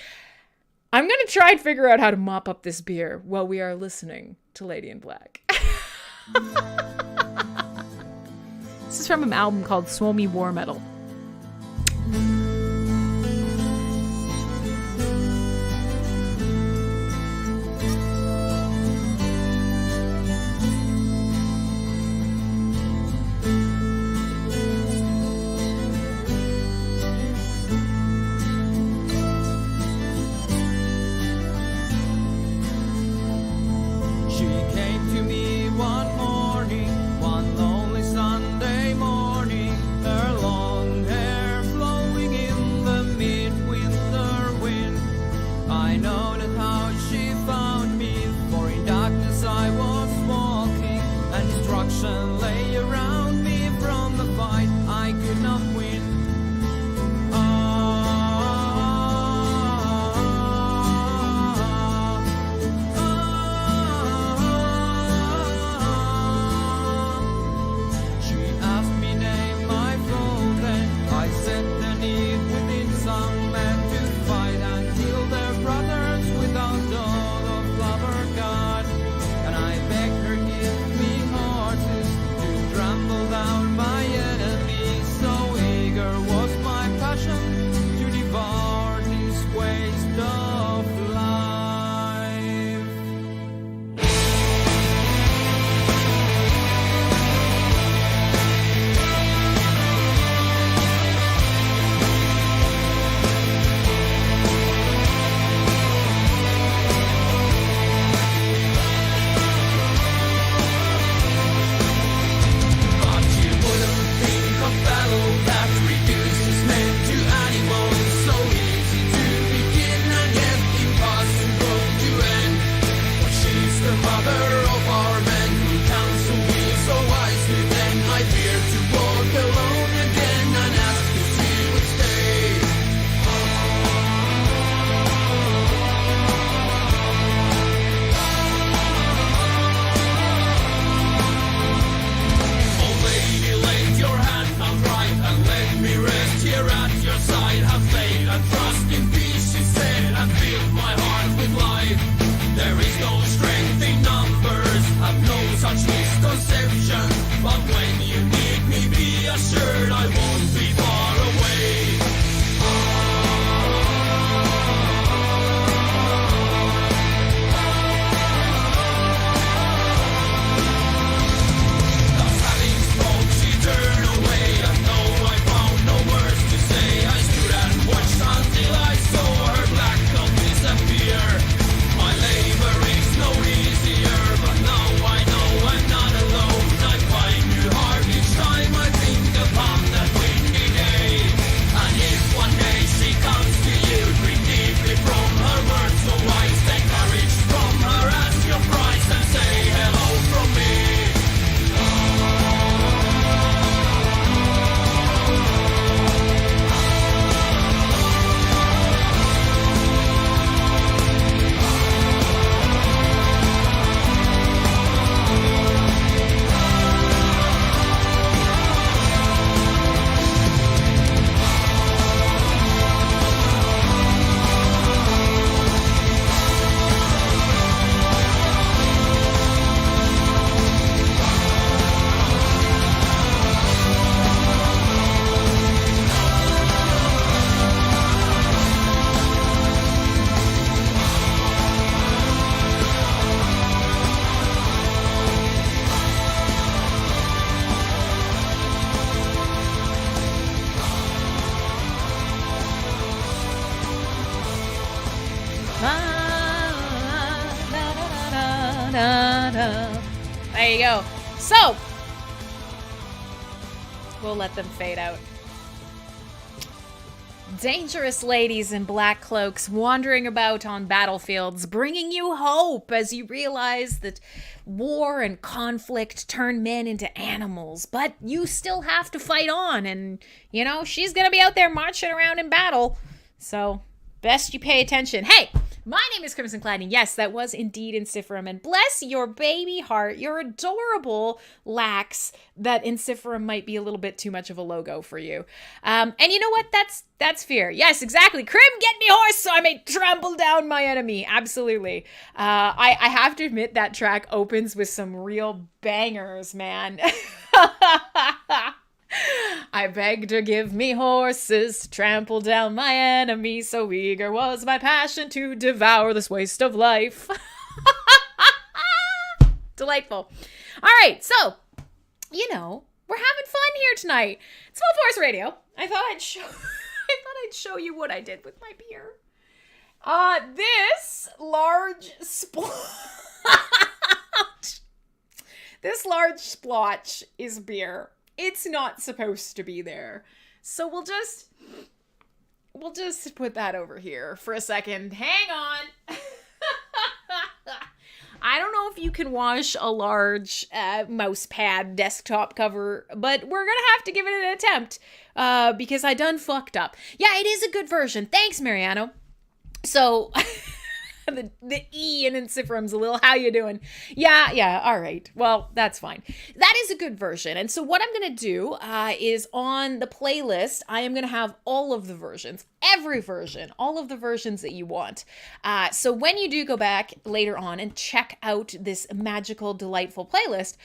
I'm going to try and figure out how to mop up this beer while we are listening to Lady in Black. This is from an album called Suomi War Metal. One lonely Sunday morning, her long hair flowing Da-da-da. There you go. So, we'll let them fade out. Dangerous ladies in black cloaks wandering about on battlefields, bringing you hope as you realize that war and conflict turn men into animals, but you still have to fight on, and, you know, she's gonna be out there marching around in battle, so best you pay attention. Hey! My name is Crimson Clad, and yes, that was indeed 𝖔𝖊𝖆𝖆, and bless your baby heart, your adorable lax, that 𝖔𝖊𝖆𝖆 might be a little bit too much of a logo for you. And you know what? That's fear. Yes, exactly. Crim, get me horse so I may trample down my enemy. Absolutely. I have to admit that track opens with some real bangers, man. I begged her give me horses to trample down my enemy, so eager was my passion to devour this waste of life. Delightful. All right, so, you know, we're having fun here tonight. It's Fullforce Radio. I thought I'd show you what I did with my beer. This large this large splotch is beer. It's not supposed to be there. So we'll just put that over here for a second. Hang on. I don't know if you can wash a large mouse pad desktop cover, but we're gonna have to give it an attempt because I done fucked up. Yeah, it is a good version. Thanks, Mariano. So the E in 𝖔𝖊𝖆𝖆𝖆 a little, how you doing? Yeah, all right. Well, that's fine. That is a good version. And so what I'm going to do is on the playlist, I am going to have all of the versions, every version, all of the versions that you want. So when you do go back later on and check out this magical, delightful playlist,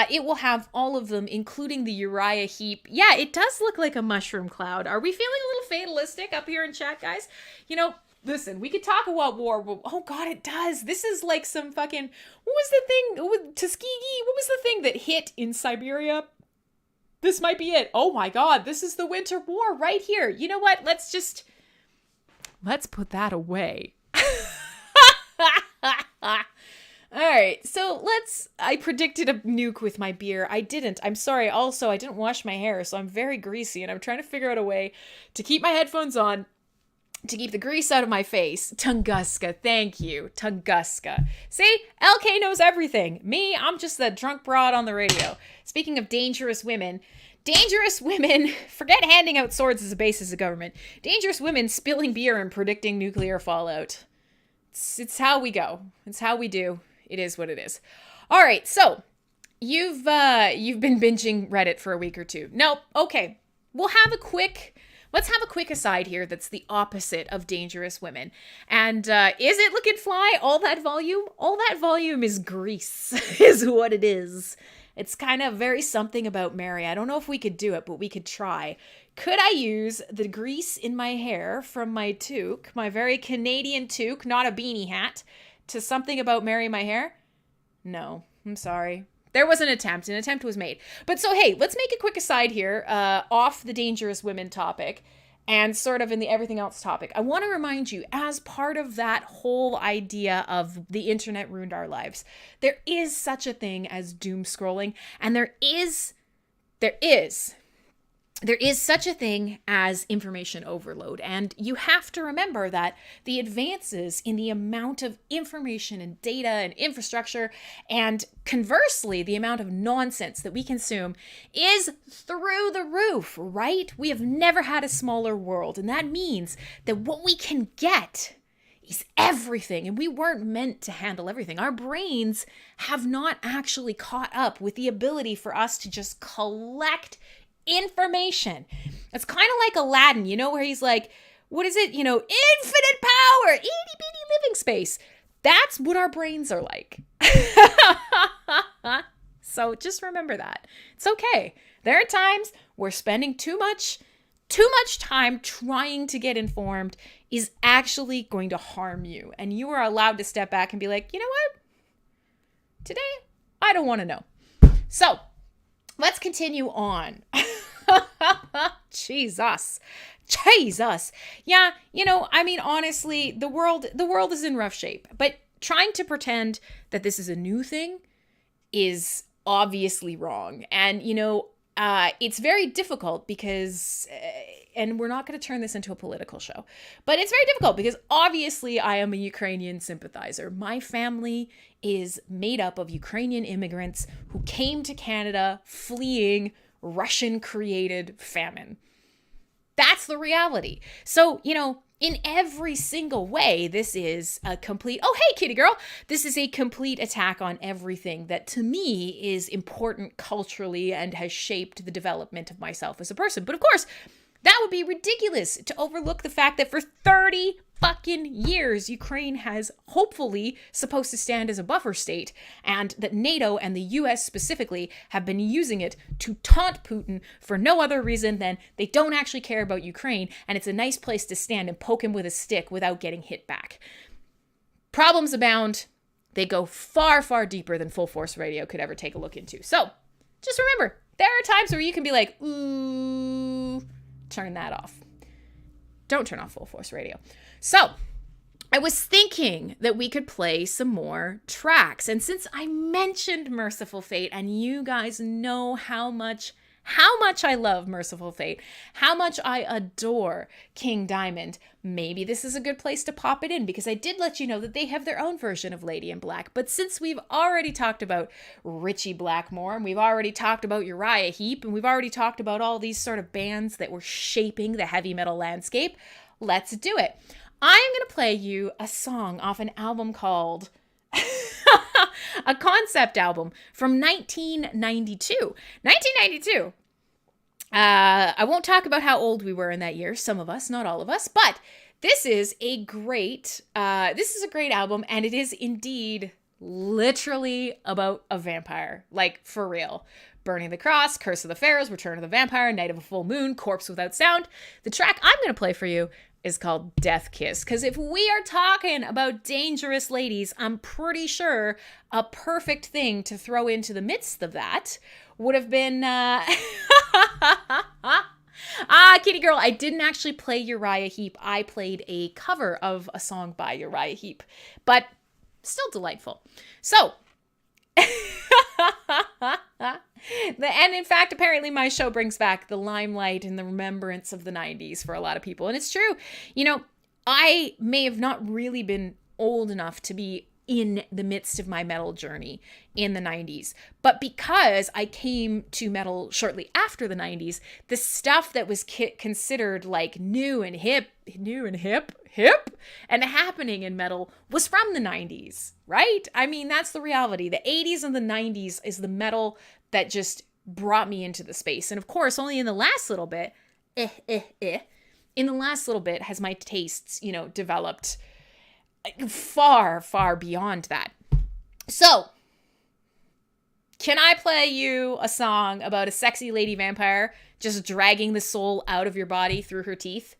it will have all of them, including the 𝖖𝖊𝖆𝖆𝖆. Yeah, it does look like a mushroom cloud. Are we feeling a little fatalistic up here in chat, guys? You know, listen, we could talk about war, but oh god, it does. This is like some fucking, what was the thing with Tuskegee? What was the thing that hit in Siberia? This might be it. Oh my god, this is the Winter War right here. You know what? Let's put that away. Alright, so I predicted a nuke with my beer. I didn't. I'm sorry. Also, I didn't wash my hair, so I'm very greasy, and I'm trying to figure out a way to keep my headphones on to keep the grease out of my face. Tunguska, thank you. Tunguska. See? LK knows everything. Me, I'm just that drunk broad on the radio. Speaking of dangerous women, forget handing out swords as a basis of government. Dangerous women spilling beer and predicting nuclear fallout. It's how we go. It's how we do. It is what it is. All right, so you've been binging Reddit for a week or two. Nope. Okay. Let's have a quick aside here that's the opposite of dangerous women. And is it looking fly? All that volume? All that volume is grease, is what it is. It's kind of very something about Mary. I don't know if we could do it, but we could try. Could I use the grease in my hair from my toque, my very Canadian toque, not a beanie hat, to something about Mary my hair? No, I'm sorry. There was an attempt. An attempt was made. But so, hey, let's make a quick aside here off the dangerous women topic and sort of in the everything else topic. I want to remind you, as part of that whole idea of the internet ruined our lives, there is such a thing as doom scrolling, and there is such a thing as information overload. And you have to remember that the advances in the amount of information and data and infrastructure, and conversely, the amount of nonsense that we consume is through the roof, right? We have never had a smaller world. And that means that what we can get is everything. And we weren't meant to handle everything. Our brains have not actually caught up with the ability for us to just collect information. It's kind of like Aladdin, you know, where he's like, what is it? You know, infinite power, itty bitty living space. That's what our brains are like. So just remember that. It's okay. There are times where spending too much time trying to get informed is actually going to harm you. And you are allowed to step back and be like, you know what? Today, I don't want to know. So let's continue on. Jesus. Yeah, you know, I mean, honestly, the world is in rough shape. But trying to pretend that this is a new thing is obviously wrong. And, it's very difficult because, and we're not going to turn this into a political show, but it's very difficult because obviously I am a Ukrainian sympathizer. My family is made up of Ukrainian immigrants who came to Canada fleeing Russian-created famine. That's the reality. So, in every single way, this is a complete, oh, hey, kitty girl. This is a complete attack on everything that to me is important culturally and has shaped the development of myself as a person. But of course, that would be ridiculous to overlook the fact that for 30 fucking years, Ukraine has hopefully supposed to stand as a buffer state, and that NATO and the US specifically have been using it to taunt Putin for no other reason than they don't actually care about Ukraine, and it's a nice place to stand and poke him with a stick without getting hit back. Problems abound. They go far, far deeper than Fullforce Radio could ever take a look into. So just remember, there are times where you can be like, ooh, turn that off. Don't turn off Fullforce Radio. So I was thinking that we could play some more tracks. And since I mentioned Merciful Fate, and you guys know how much I love Merciful Fate, how much I adore King Diamond, maybe this is a good place to pop it in, because I did let you know that they have their own version of Lady in Black. But since we've already talked about Ritchie Blackmore, and we've already talked about Uriah Heep, and we've already talked about all these sort of bands that were shaping the heavy metal landscape, let's do it. I'm going to play you a song off an album called a concept album from 1992. 1992. I won't talk about how old we were in that year. Some of us, not all of us, but this is a great album, and it is indeed literally about a vampire, like for real. Burning the Cross, Curse of the Pharaohs, Return of the Vampire, Night of a Full Moon, Corpse Without Sound. The track I'm going to play for you is called Death Kiss, because if we are talking about dangerous ladies, I'm pretty sure a perfect thing to throw into the midst of that would have been kitty girl, I didn't actually play Uriah Heep. I played a cover of a song by Uriah Heep, but still delightful. So and in fact, apparently my show brings back the limelight and the remembrance of the 90s for a lot of people. And it's true. I may have not really been old enough to be in the midst of my metal journey in the 90s. But because I came to metal shortly after the 90s, the stuff that was considered like new and hip, and happening in metal was from the 90s, right? I mean, that's the reality. The 80s and the 90s is the metal that just brought me into the space. And of course, only in the last little bit, has my tastes, developed far, far beyond that. So, can I play you a song about a sexy lady vampire just dragging the soul out of your body through her teeth?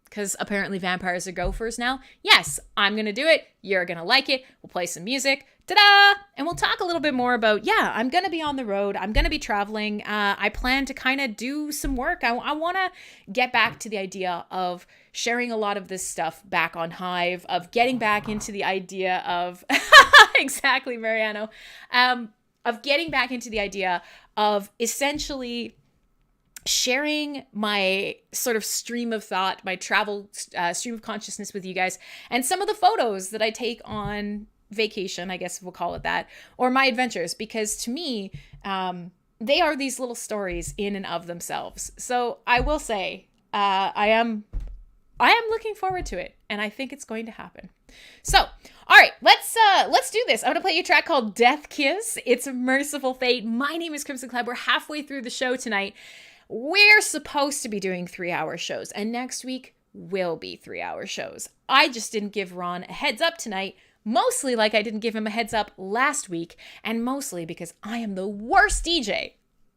Because apparently vampires are gophers now. Yes, I'm going to do it. You're going to like it. We'll play some music. Ta-da! And we'll talk a little bit more about, I'm going to be on the road. I'm going to be traveling. I plan to kind of do some work. I want to get back to the idea of sharing a lot of this stuff back on Hive, of getting back into the idea of, exactly, Mariano, of getting back into the idea of essentially sharing my sort of stream of thought, my travel stream of consciousness with you guys, and some of the photos that I take on vacation, I guess we'll call it that, or my adventures, because to me, they are these little stories in and of themselves. So I will say, I am looking forward to it, and I think it's going to happen. So, all right, let's do this. I'm going to play you a track called Death Kiss. It's Merciful Fate. My name is Crimson Club. We're halfway through the show tonight. We're supposed to be doing 3-hour shows, and next week will be 3-hour shows. I just didn't give Ron a heads up tonight, mostly like I didn't give him a heads up last week, and mostly because I am the worst DJ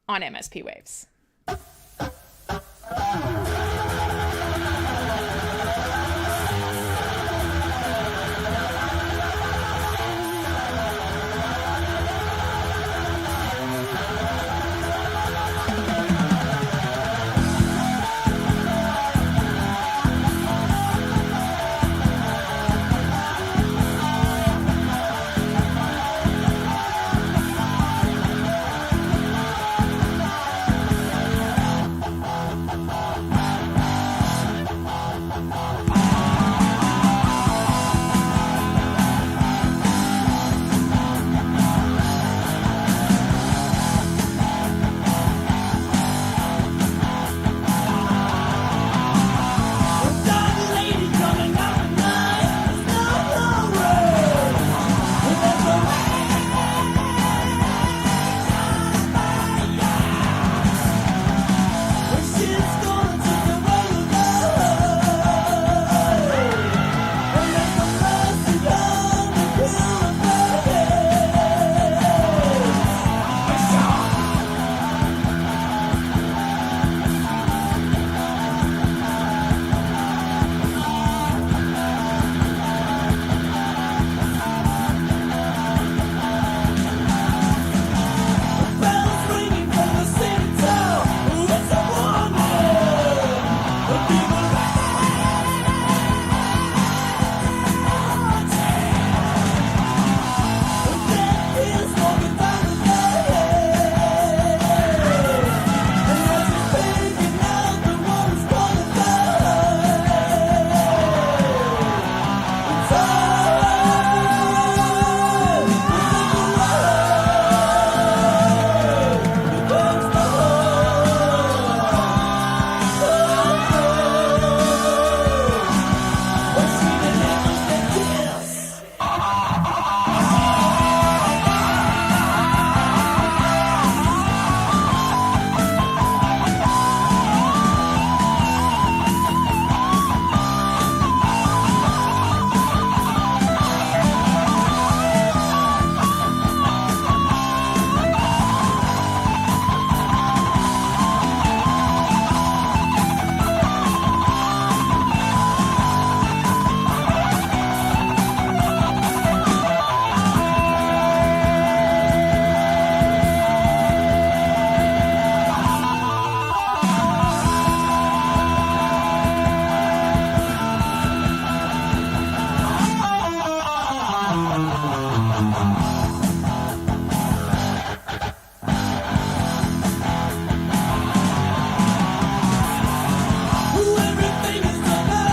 on MSP Waves. Everything is upside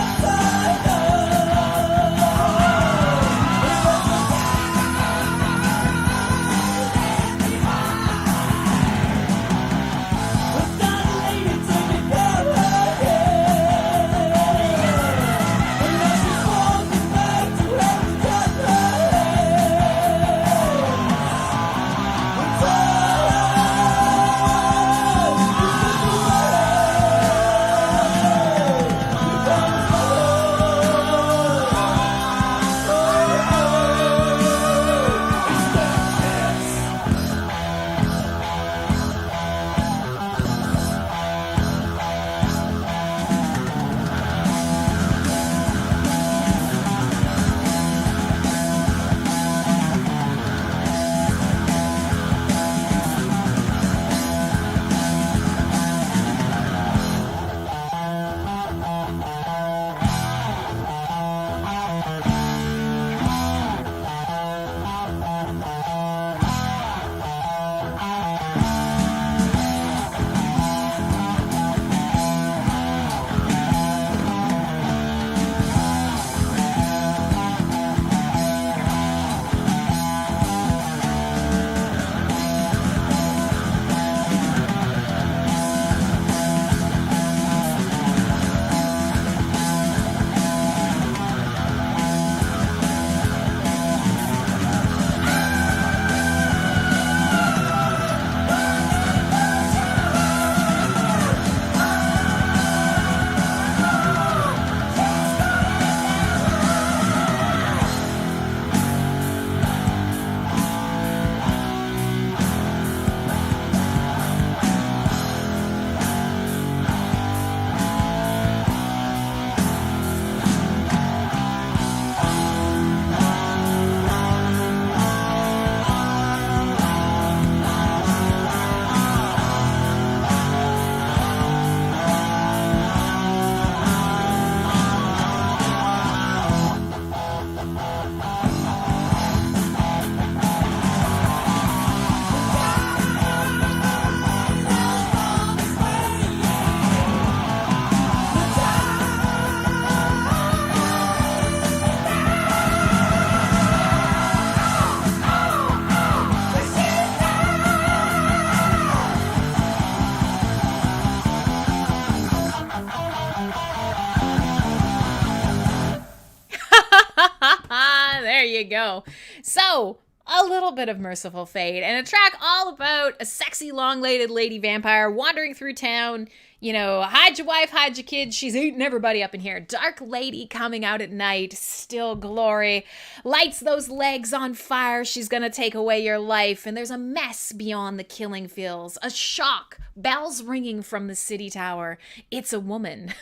you go. So, a little bit of Merciful Fate, and a track all about a sexy long-legged lady vampire wandering through town. You know, hide your wife, hide your kids, she's eating everybody up in here. Dark lady coming out at night, still glory, lights those legs on fire, she's gonna take away your life, and there's a mess beyond the killing fields, a shock, bells ringing from the city tower. It's a woman.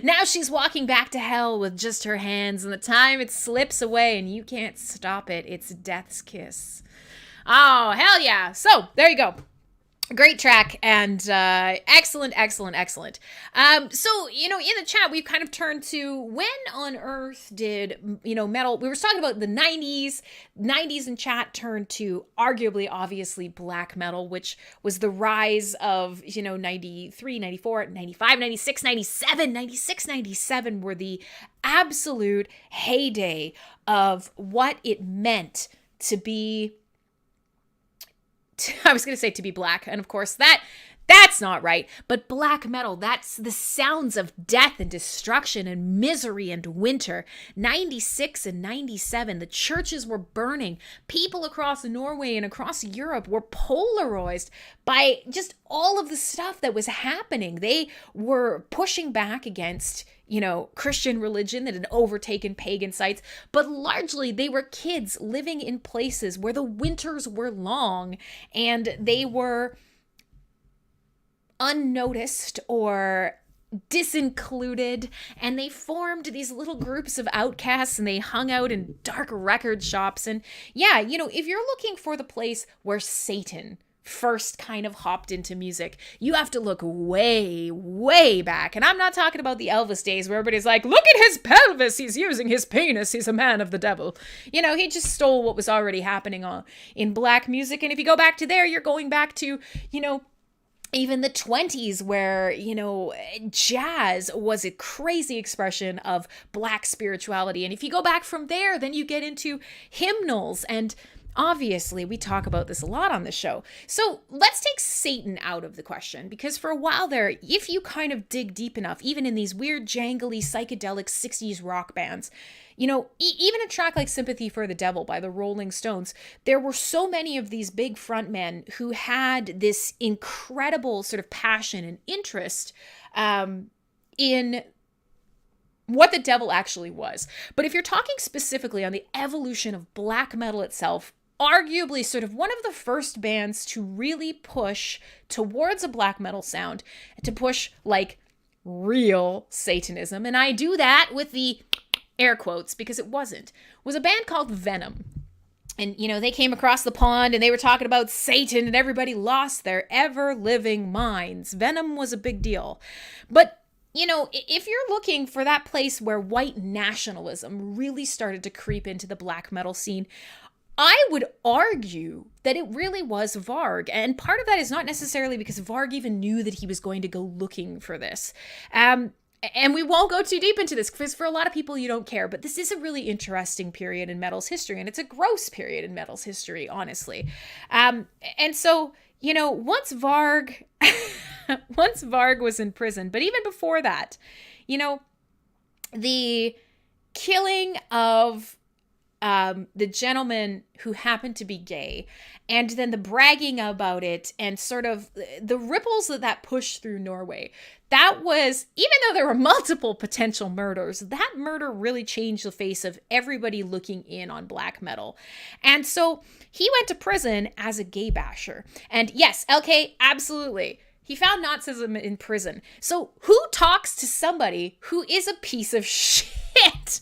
Now she's walking back to hell with just her hands, and the time it slips away and you can't stop it. It's death's kiss. Oh, hell yeah. So, there you go. Great track, and excellent. So, you know, in the chat, we've kind of turned to when on earth did, you know, metal, we were talking about the 90s in chat turned to arguably, obviously, black metal, which was the rise of, you know, 93, 94, 95, 96, 97, 96, 97 were the absolute heyday of what it meant to be, I was going to say to be black, and of course that's not right, but black metal, that's the sounds of death and destruction and misery and winter. 96 and 97, the churches were burning. People across Norway and across Europe were polarized by just all of the stuff that was happening. They were pushing back against, you know, Christian religion that had overtaken pagan sites, but largely they were kids living in places where the winters were long and they were unnoticed or disincluded, and they formed these little groups of outcasts and they hung out in dark record shops. And yeah, you know, if you're looking for the place where Satan first kind of hopped into music, you have to look way, way back. And I'm not talking about the Elvis days where everybody's like, look at his pelvis, he's using his penis, he's a man of the devil. You know, he just stole what was already happening in black music. And if you go back to there, you're going back to, you know, even the 20s where, you know, jazz was a crazy expression of black spirituality. And if you go back from there, then you get into hymnals. And obviously, we talk about this a lot on the show. So let's take Satan out of the question, because for a while there, if you kind of dig deep enough, even in these weird, jangly, psychedelic 60s rock bands, you know, even a track like Sympathy for the Devil by the Rolling Stones, there were so many of these big frontmen who had this incredible sort of passion and interest in what the devil actually was. But if you're talking specifically on the evolution of black metal itself, arguably sort of one of the first bands to really push towards a black metal sound, to push like real Satanism, and I do that with the air quotes because it wasn't, was a band called Venom. And, you know, they came across the pond and they were talking about Satan and everybody lost their ever-living minds. Venom was a big deal. But, you know, if you're looking for that place where white nationalism really started to creep into the black metal scene, I would argue that it really was Varg. And part of that is not necessarily because Varg even knew that he was going to go looking for this. And we won't go too deep into this because for a lot of people, you don't care. But this is a really interesting period in metal's history. And it's a gross period in metal's history, honestly. And so, you know, once Varg was in prison, but even before that, you know, the killing of the gentleman who happened to be gay, and then the bragging about it and sort of the ripples that pushed through Norway. That was, even though there were multiple potential murders, that murder really changed the face of everybody looking in on black metal. And so he went to prison as a gay basher. And yes, LK, absolutely. He found Nazism in prison. So who talks to somebody who is a piece of shit?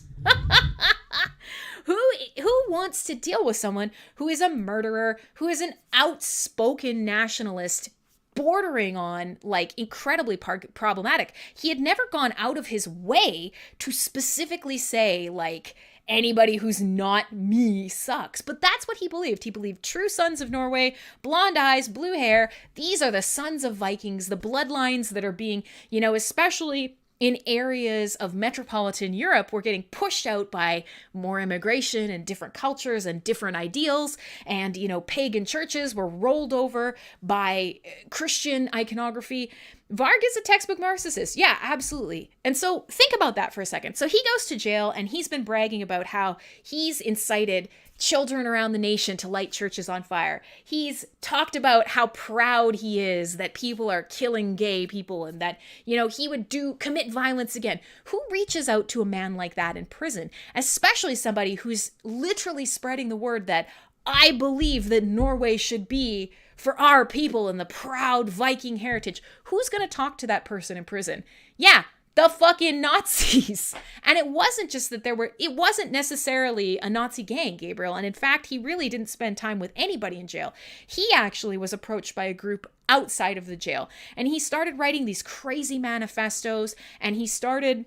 Who wants to deal with someone who is a murderer, who is an outspoken nationalist, bordering on like incredibly problematic? He had never gone out of his way to specifically say like anybody who's not me sucks. But that's what he believed. He believed true sons of Norway, blonde eyes, blue hair. These are the sons of Vikings, the bloodlines that are being, you know, especially in areas of metropolitan Europe, were getting pushed out by more immigration and different cultures and different ideals. And, you know, pagan churches were rolled over by Christian iconography. Varg is a textbook narcissist. Yeah, absolutely. And so think about that for a second. So he goes to jail and he's been bragging about how he's incited children around the nation to light churches on fire. He's talked about how proud he is that people are killing gay people and that, you know, he would commit violence again. Who reaches out to a man like that in prison? Especially somebody who's literally spreading the word that I believe that Norway should be for our people and the proud Viking heritage. Who's going to talk to that person in prison? Yeah, the fucking Nazis. And it wasn't just that it wasn't necessarily a Nazi gang, Gabriel. And in fact, he really didn't spend time with anybody in jail. He actually was approached by a group outside of the jail. And he started writing these crazy manifestos. And he started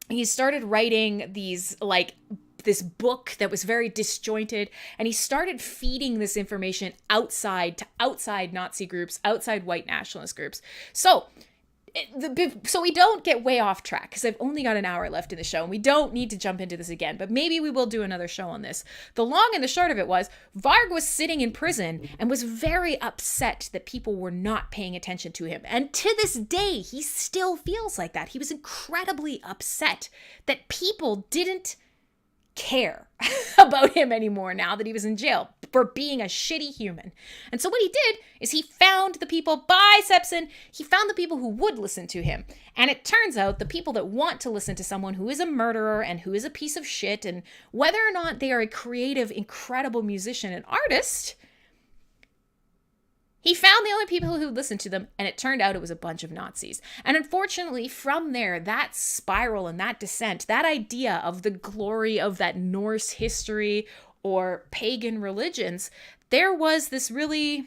writing these like this book that was very disjointed, and he started feeding this information outside Nazi groups, outside white nationalist groups. So we don't get way off track, because I've only got an hour left in the show, and we don't need to jump into this again, but maybe we will do another show on this. The long and the short of it was, Varg was sitting in prison and was very upset that people were not paying attention to him. And to this day, he still feels like that. He was incredibly upset that people didn't care about him anymore now that he was in jail for being a shitty human. And so what he did is he found the people, he found the people who would listen to him. And it turns out the people that want to listen to someone who is a murderer and who is a piece of shit, and whether or not they are a creative, incredible musician and artist, he found the only people who listened to them, and it turned out it was a bunch of Nazis. And unfortunately, from there, that spiral and that descent, that idea of the glory of that Norse history or pagan religions, there was this really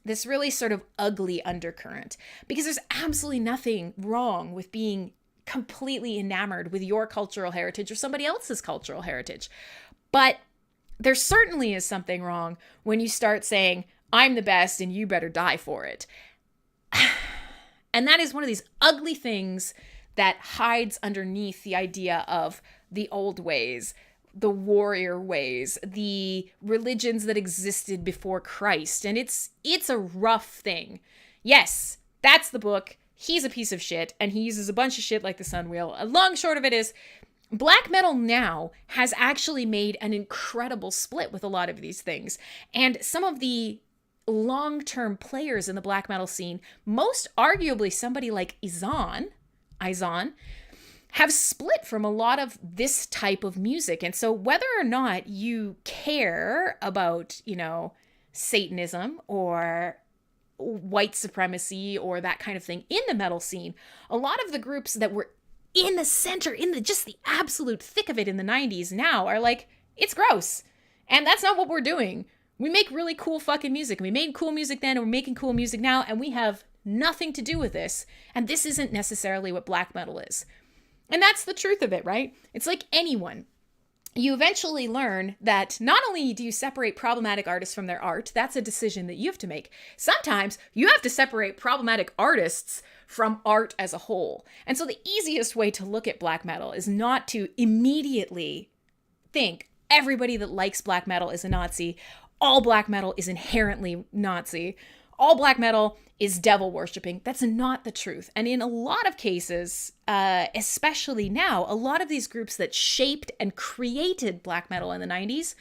this really sort of ugly undercurrent, because there's absolutely nothing wrong with being completely enamored with your cultural heritage or somebody else's cultural heritage. But there certainly is something wrong when you start saying, I'm the best and you better die for it. And that is one of these ugly things that hides underneath the idea of the old ways, the warrior ways, the religions that existed before Christ. And it's a rough thing. Yes, that's the book. He's a piece of shit, and he uses a bunch of shit like the Sun Wheel. A long short of it is, black metal now has actually made an incredible split with a lot of these things. And some of the long-term players in the black metal scene, most arguably somebody like 𝖍𝖊𝖆𝖛, have split from a lot of this type of music. And so whether or not you care about, Satanism or white supremacy or that kind of thing in the metal scene, a lot of the groups that were in the center, just the absolute thick of it in the 90s now are like, it's gross. And that's not what we're doing. We make really cool fucking music. We made cool music then, and we're making cool music now, and we have nothing to do with this. And this isn't necessarily what black metal is. And that's the truth of it, right? It's like anyone. You eventually learn that not only do you separate problematic artists from their art, that's a decision that you have to make. Sometimes you have to separate problematic artists from art as a whole. And so the easiest way to look at black metal is not to immediately think everybody that likes black metal is a Nazi. All black metal is inherently Nazi. All black metal is devil worshipping. That's not the truth. And in a lot of cases, especially now, a lot of these groups that shaped and created black metal in the 90s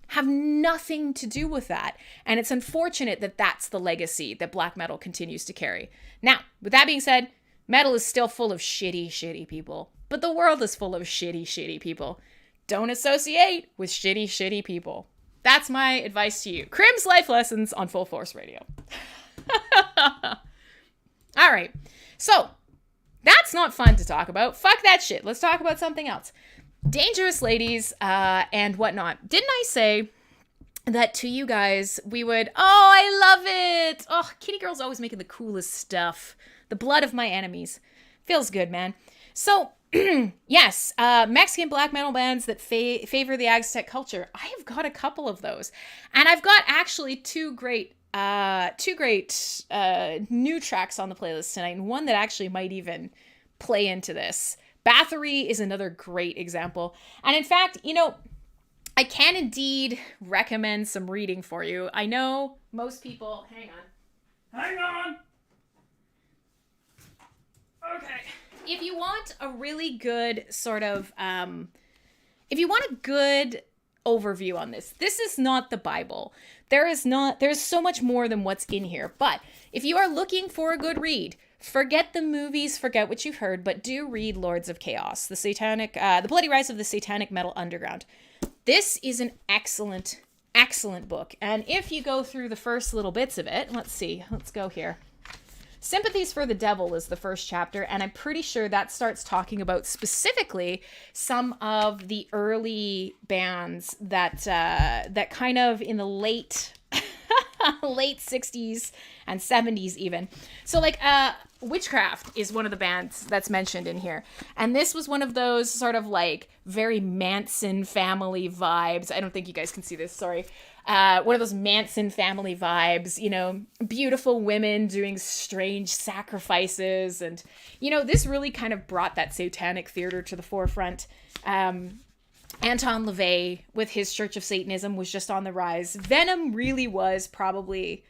have nothing to do with that. And it's unfortunate that that's the legacy that black metal continues to carry. Now, with that being said, metal is still full of shitty, shitty people. But the world is full of shitty, shitty people. Don't associate with shitty, shitty people. That's my advice to you. Crim's life lessons on Fullforce Radio. All right. So that's not fun to talk about. Fuck that shit. Let's talk about something else. Dangerous ladies and whatnot. Didn't I say that to you guys we would... Oh, I love it. Oh, Kitty Girl's always making the coolest stuff. The blood of my enemies. Feels good, man. So... yes, Mexican black metal bands that favor the Aztec culture. I have got a couple of those, and I've got actually two great new tracks on the playlist tonight, and one that actually might even play into this. 𝖊𝖆𝖆 is another great example, and in fact, I can indeed recommend some reading for you. I know most people. Hang on. Okay. If you want a really good sort of, if you want a good overview on this is not the Bible. There's so much more than what's in here. But if you are looking for a good read, forget the movies, forget what you've heard, but do read Lords of Chaos, the Bloody Rise of the Satanic Metal Underground. This is an excellent, excellent book. And if you go through the first little bits of it, let's go here. Sympathies for the Devil is the first chapter, and I'm pretty sure that starts talking about specifically some of the early bands that kind of in the late 60s and 70s even. So like Witchcraft is one of the bands that's mentioned in here. And this was one of those sort of like very Manson family vibes. I don't think you guys can see this, sorry. One of those Manson family vibes, beautiful women doing strange sacrifices. And, this really kind of brought that satanic theater to the forefront. Anton LaVey with his Church of Satanism was just on the rise. Venom really was probably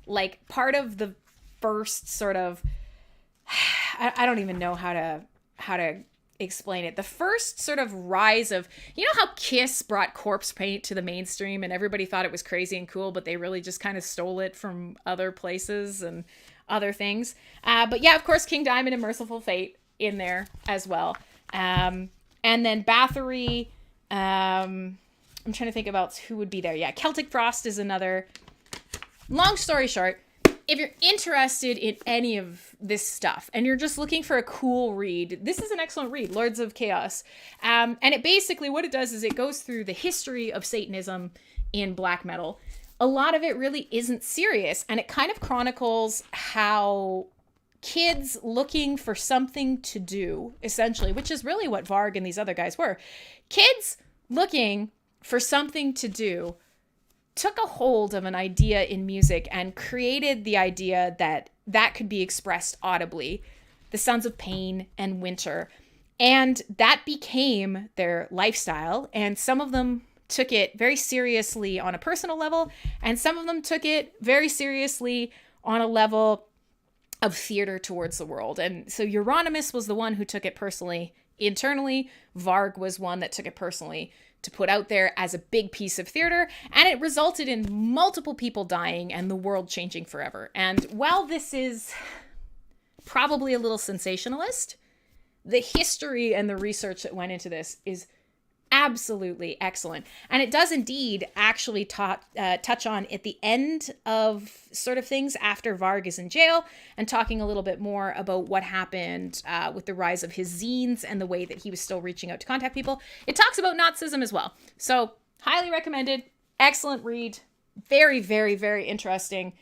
like part of the first sort of, I don't even know how to explain it. The first sort of rise of, how Kiss brought corpse paint to the mainstream and everybody thought it was crazy and cool, but they really just kind of stole it from other places and other things. But yeah, of course, King Diamond and Merciful Fate in there as well. And then 𝖊𝖆𝖆, I'm trying to think about who would be there. Yeah, Celtic Frost is another. Long story short, if you're interested in any of this stuff and you're just looking for a cool read, this is an excellent read, Lords of Chaos. And it basically, what it does is it goes through the history of Satanism in black metal. a lot of it really isn't serious. And it kind of chronicles how kids looking for something to do, essentially, which is really what 𝖕𝖆𝖊 and these other guys were. Kids looking for something to do took a hold of an idea in music and created the idea that that could be expressed audibly, the sounds of pain and winter. And that became their lifestyle. And some of them took it very seriously on a personal level, and some of them took it very seriously on a level of theater towards the world. And so Euronymous was the one who took it personally internally. 𝖕𝖆𝖊 was one that took it personally to put out there as a big piece of theater, and it resulted in multiple people dying and the world changing forever. And while this is probably a little sensationalist, the history and the research that went into this is absolutely excellent. And it does indeed actually touch on at the end of sort of things after 𝖕𝖆𝖊 is in jail, and talking a little bit more about what happened with the rise of his zines and the way that he was still reaching out to contact people. It talks about Nazism as well. So highly recommended. Excellent read. Very, very, very interesting.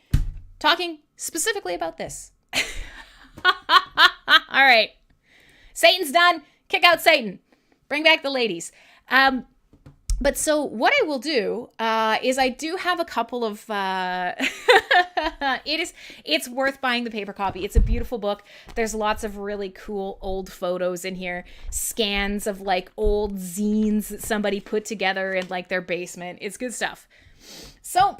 Talking specifically about this. All right. Satan's done. Kick out Satan. Bring back the ladies. But so what I will do is I do have a couple of it's worth buying the paper copy. It's a beautiful book. There's lots of really cool old photos in here, scans of like old zines that somebody put together in like their basement. It's good stuff. So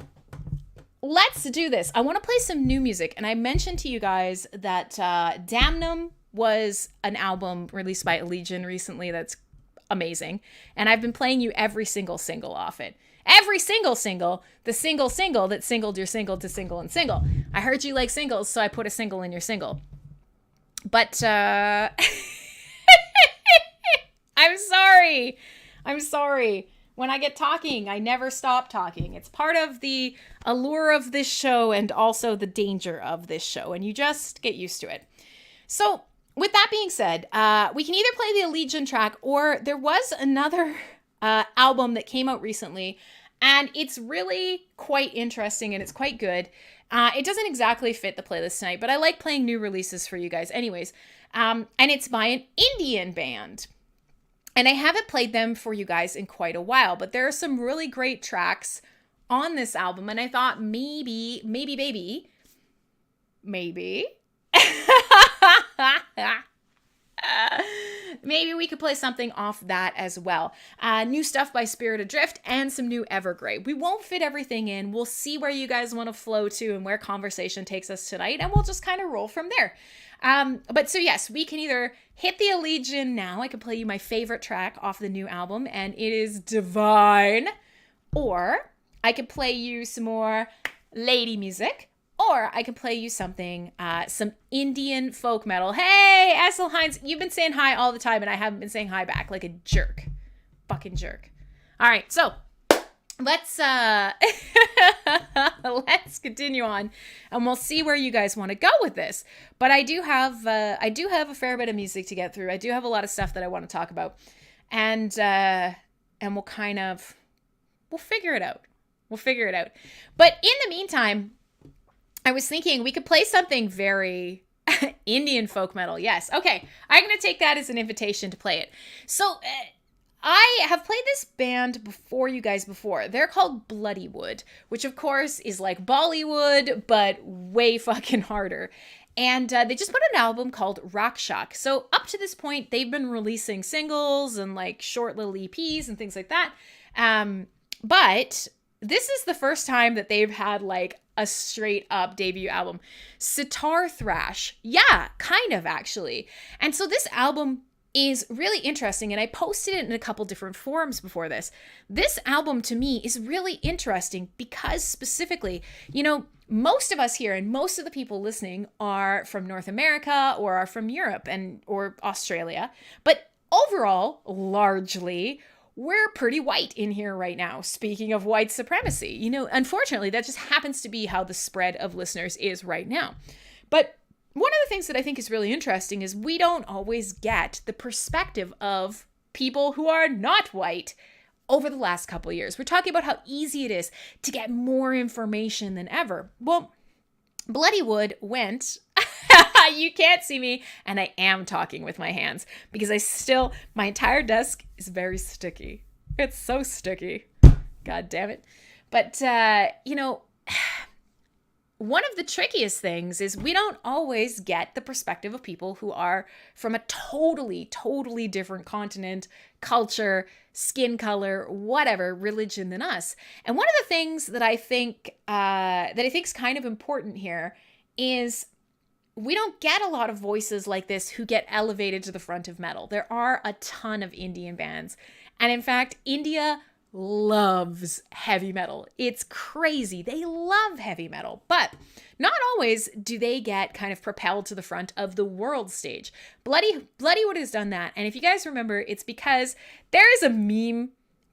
let's do this. I want to play some new music, and I mentioned to you guys that 𝖍𝖊𝖆𝖛𝖞 was an album released by illegion recently that's amazing, and I've been playing you every single single off it. Every single single, the single that singled your single to single and single. I heard you like singles, so I put a single in your single. But I'm sorry. When I get talking, I never stop talking. It's part of the allure of this show and also the danger of this show, and you just get used to it. So with that being said, we can either play the illegion track, or there was another album that came out recently, and it's really quite interesting and it's quite good. It doesn't exactly fit the playlist tonight, but I like playing new releases for you guys anyways. And it's by an Indian band. And I haven't played them for you guys in quite a while, but there are some really great tracks on this album, and I thought maybe maybe we could play something off that as well. New stuff by Spirit Adrift and some new Evergrey. We won't fit everything in. We'll see where you guys want to flow to and where conversation takes us tonight, and we'll just kind of roll from there. But so yes, we can either hit the illegion now. I can play you my favorite track off the new album, and it is Divine. Or I could play you some more lady music. Or I could play you something, some Indian folk metal. Hey, 𝖊𝖆𝖆𝖛𝖞, you've been saying hi all the time, and I haven't been saying hi back like a jerk. Fucking jerk. All right, so let's let's continue on, and we'll see where you guys want to go with this. But I do have a fair bit of music to get through. I do have a lot of stuff that I want to talk about, and we'll figure it out. We'll figure it out. But in the meantime, I was thinking we could play something very Indian folk metal. Yes. Okay. I'm going to take that as an invitation to play it. So I have played this band before. They're called Bloodywood, which of course is like Bollywood, but way fucking harder. And they just put an album called Rakshak. So up to this point, they've been releasing singles and like short little EPs and things like that. But this is the first time that they've had like a straight up debut album. Sitar thrash. Yeah, kind of actually. And so this album is really interesting, and I posted it in a couple different forums before this. This album to me is really interesting because specifically, most of us here and most of the people listening are from North America or are from Europe or Australia. But overall, largely, we're pretty white in here right now. Speaking of white supremacy, unfortunately, that just happens to be how the spread of listeners is right now. But one of the things that I think is really interesting is we don't always get the perspective of people who are not white over the last couple of years. We're talking about how easy it is to get more information than ever. Well, Bloodywood went, you can't see me, and I am talking with my hands because my entire desk is very sticky. It's so sticky. God damn it. But, one of the trickiest things is we don't always get the perspective of people who are from a totally, totally different continent, culture, skin color, whatever, religion than us. And one of the things that I think is kind of important here is we don't get a lot of voices like this who get elevated to the front of metal. There are a ton of Indian bands. And in fact, India loves heavy metal. It's crazy. They love heavy metal, but not always do they get kind of propelled to the front of the world stage. Bloodywood has done that. And if you guys remember, it's because there is a meme.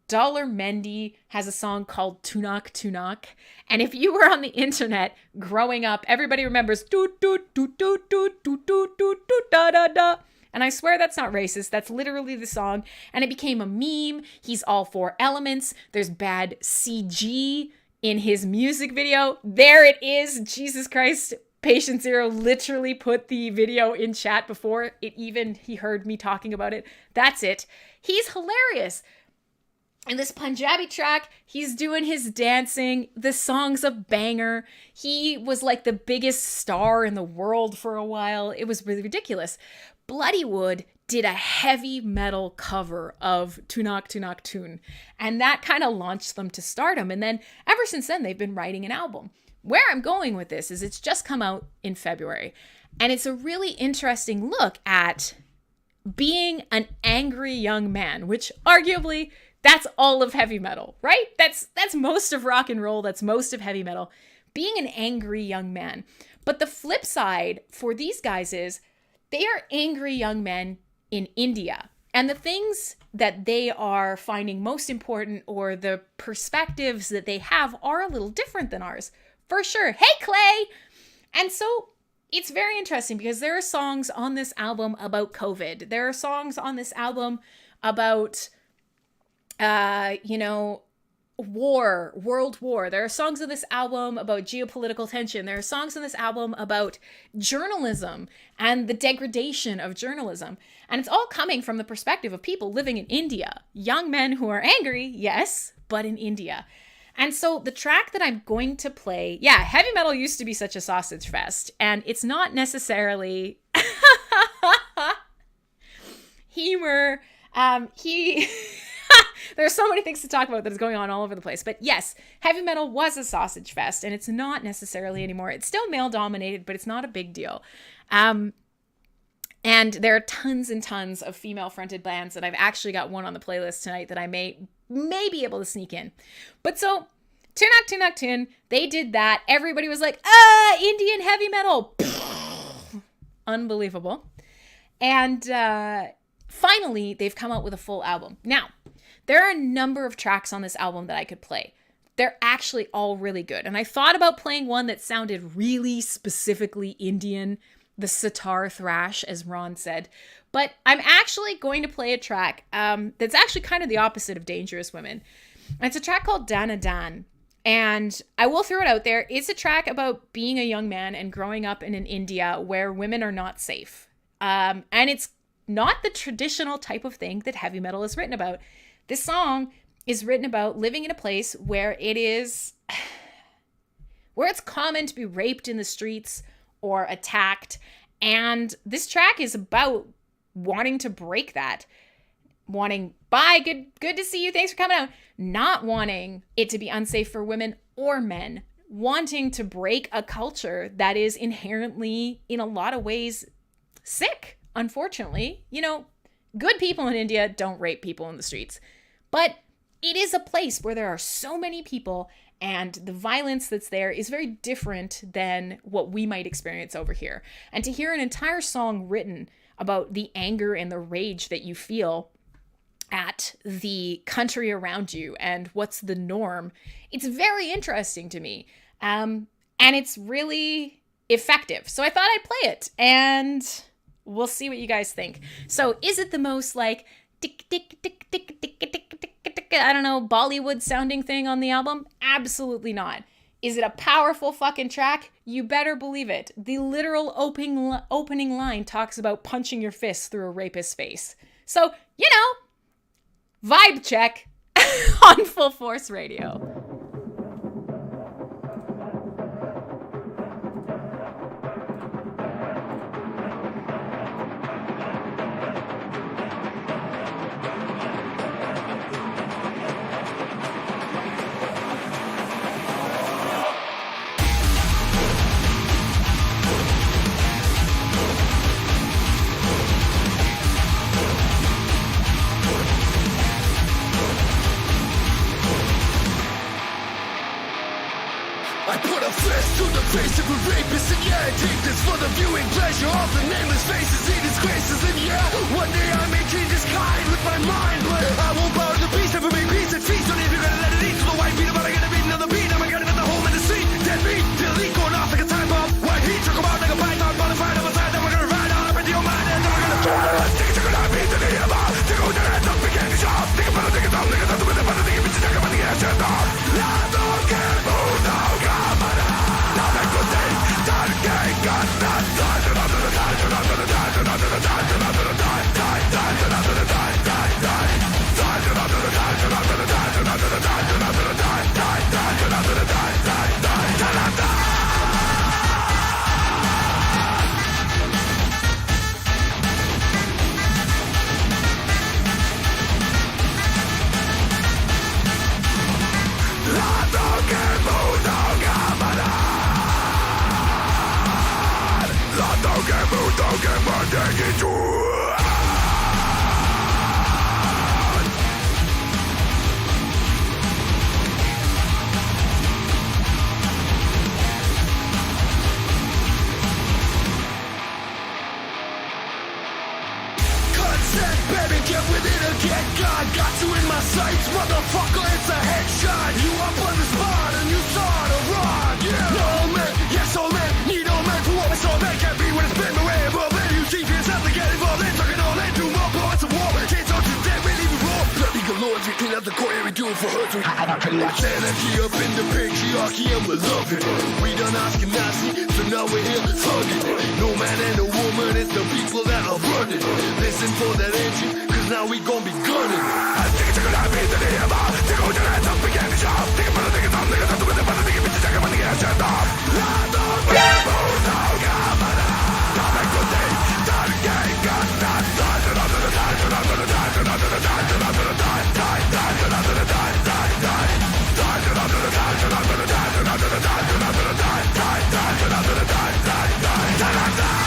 𝖊𝖆𝖆 has a song called 𝖭𝖏 𝖭𝖏. And if you were on the internet growing up, everybody remembers do do do do do do do do do da da da. And I swear that's not racist. That's literally the song. And it became a meme. He's all 4 elements. There's bad CG in his music video. There it is. Jesus Christ. Patient Zero literally put the video in chat before he heard me talking about it. That's it. He's hilarious. In this Punjabi track, he's doing his dancing. The song's a banger. He was like the biggest star in the world for a while. It was really ridiculous. Bloodywood did a heavy metal cover of 𝖭𝖏 𝖭𝖏 𝖭n, and that kind of launched them to stardom. And then ever since then, they've been writing an album. Where I'm going with this is it's just come out in February, and it's a really interesting look at being an angry young man, which arguably that's all of heavy metal, right? That's most of rock and roll. That's most of heavy metal, being an angry young man. But the flip side for these guys is they are angry young men in India. And the things that they are finding most important or the perspectives that they have are a little different than ours. For sure. Hey, Clay! And so it's very interesting because there are songs on this album about COVID. There are songs on this album about, world war. There are songs on this album about geopolitical tension. There are songs on this album about journalism and the degradation of journalism. And it's all coming from the perspective of people living in India. Young men who are angry, yes, but in India. And so the track that I'm going to play, heavy metal used to be such a sausage fest, and it's not necessarily humor. There's so many things to talk about that is going on all over the place. But yes, heavy metal was a sausage fest, and it's not necessarily anymore. It's still male dominated, but it's not a big deal. And there are tons and tons of female fronted bands, and I've actually got one on the playlist tonight that I may be able to sneak in. But so 𝖭𝖏 𝖭𝖏 𝖭n, they did that. Everybody was like, Indian heavy metal. Unbelievable. And finally, they've come out with a full album. Now, there are a number of tracks on this album that I could play. They're actually all really good. And I thought about playing one that sounded really specifically Indian, the sitar thrash, as Ron said. But I'm actually going to play a track that's actually kind of the opposite of Dangerous Women. And it's a track called 𝖍𝖐 𝖍𝖐. And I will throw it out there. It's a track about being a young man and growing up in an India where women are not safe. And it's not the traditional type of thing that heavy metal is written about. This song is written about living in a place where it's common to be raped in the streets or attacked. And this track is about wanting to break that. Bye, good to see you, thanks for coming out. Not wanting it to be unsafe for women or men. Wanting to break a culture that is inherently, in a lot of ways, sick, unfortunately. Good people in India don't rape people in the streets. But it is a place where there are so many people, and the violence that's there is very different than what we might experience over here. And to hear an entire song written about the anger and the rage that you feel at the country around you and what's the norm, it's very interesting to me. And it's really effective. So I thought I'd play it, and we'll see what you guys think. So is it the most like tick tick tick tick tick tick tick tick I don't know, Bollywood sounding thing on the album? Absolutely not. Is it a powerful fucking track? You better believe it. The literal opening line talks about punching your fist through a rapist's face. So, you know, vibe check on Full Force Radio. I put a fist to the face of a rapist, and yeah, I take this for the viewing pleasure of the nameless faces, he disgraces, and yeah, one day I may change his kind with my mind, but I won't bow to the beast, never make peace at feast, don't even gonna let it eat to the white beat, but I gotta beat another beat, I'm gonna get the home in the seat, dead beat, till he going off like a time bomb, white heat, took him out like a python, modified on my side, then we're gonna ride on up into your mind, and then we're gonna stick it to the beat, to the hammer, take over the hands up, begin to shop, take a better, take a dumb, take a dumb, with a better, take a bitch, take a money, ass, and off, I don't care, move now, baby, get with it or get gone. Got you in my sights, motherfucker, it's a headshot. You up on the spot and you start to run. Yeah. No man, yes oh man, need no man to always so man can't be when it's been away. But man, you see for yourself to get involved in talking all in, do more parts of war. Can't talk to them, we leave it raw. Bloody galore, we clean out the core, we do it for her too. Sanity up in the patriarchy and we love it. We done asking nasty, so now we're here thugging. No man and no woman, it's the people that are running. Listen for that engine, cause now we gon' be gunning. I take it to the beat, to the hammer, take over the hands up, begin to shop, take a better, take a dumb, take a dumb, with a better, take a bitch, take a money, ass, and off. I don't care, move now, come on, don't make good day, don't get got that, die, to the die, to the die, to the die, to the die, to the die, die, die, to the die, die, die, die, to the die, to the die, to the die, to the die, die, die, to the die, die, die, die, die.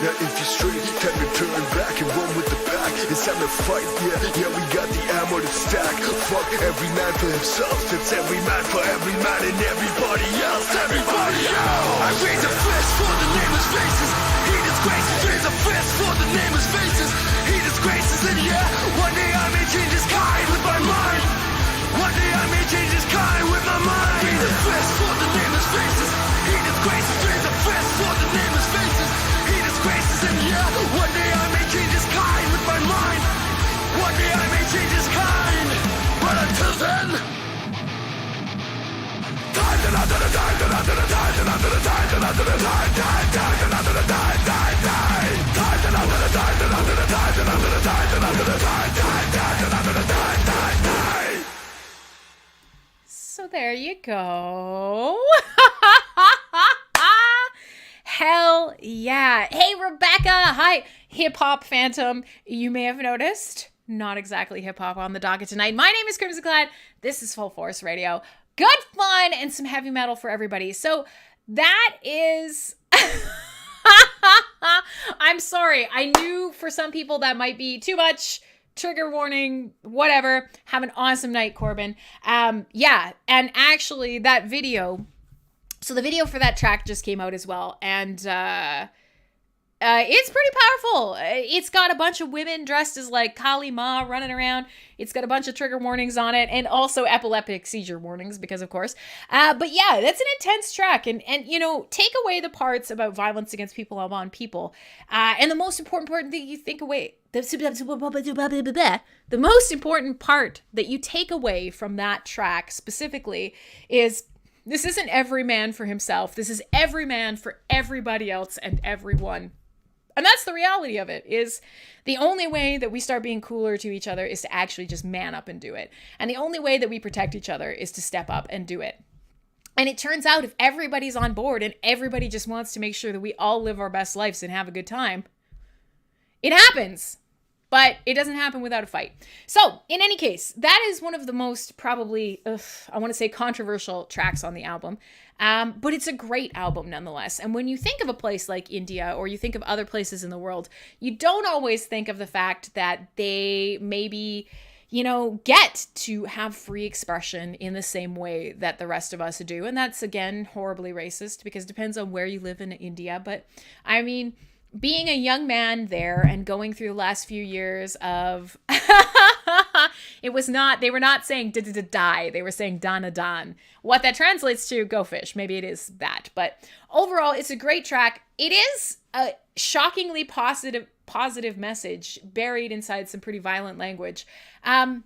Now if you're straight, time to turn back and run with the pack. It's time to fight, yeah, we got the ammo to stack. Fuck every man for himself, it's every man for every man and everybody else, everybody else. I raise a fist for the nameless faces. He disgraces, raise a fist for the nameless faces. He disgraces, and yeah, one day I may change his kind with my mind. One day I may change his kind with my mind. Raise a fist for the nameless faces. He disgraces, raise a fist for the nameless faces. He disgraces, and yeah, one day I may change his kind with my mind. One day I may change his kind, but until then. Die, die, die, die, die, die, die, die, die, die, die, die, die, die, die, die, die, die, die, there you go. Hell yeah. Hey, Rebecca. Hi, hip hop phantom. You may have noticed, not exactly hip hop on the docket tonight. My name is Crimson Clad. This is Full Force Radio. Good fun and some heavy metal for everybody. So that is... I'm sorry. I knew for some people that might be too much. Trigger warning, whatever. Have an awesome night, Corbin. Yeah, and actually that video... So the video for that track just came out as well, and it's pretty powerful. It's got a bunch of women dressed as like Kali Ma running around. It's got a bunch of trigger warnings on it, and also epileptic seizure warnings, because of course. But yeah, that's an intense track, and you know, take away the parts about violence against people on people, and the most important part that you think away. The most important part that you take away from that track specifically is, this isn't every man for himself. This is every man for everybody else and everyone. And that's the reality of it, is the only way that we start being cooler to each other is to actually just man up and do it. And the only way that we protect each other is to step up and do it. And it turns out if everybody's on board and everybody just wants to make sure that we all live our best lives and have a good time, it happens. But it doesn't happen without a fight. So, in any case, that is one of the most probably, I want to say controversial tracks on the album. But it's a great album nonetheless. And when you think of a place like India, or you think of other places in the world, you don't always think of the fact that they maybe, you know, get to have free expression in the same way that the rest of us do. And that's, again, horribly racist, because it depends on where you live in India. But, I mean... being a young man there and going through the last few years of, they were not saying die, they were saying dana dan. What that translates to, go fish. Maybe it is that. But overall, it's a great track. It is a shockingly positive message buried inside some pretty violent language. And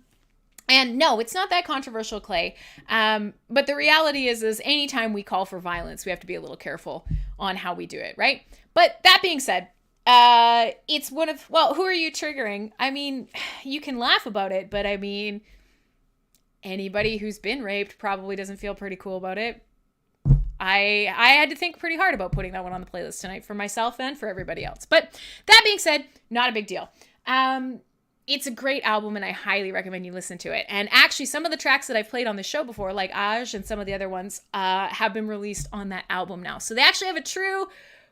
no, it's not that controversial, Clay. But the reality is anytime we call for violence, we have to be a little careful on how we do it, right? But that being said, it's one of, well, who are you triggering? I mean, you can laugh about it, but I mean, anybody who's been raped probably doesn't feel pretty cool about it. I had to think pretty hard about putting that one on the playlist tonight for myself and for everybody else. But that being said, not a big deal. It's a great album, and I highly recommend you listen to it. And actually, some of the tracks that I've played on the show before, like 𝖭𝖕𝖆 and some of the other ones, have been released on that album now. So they actually have a true,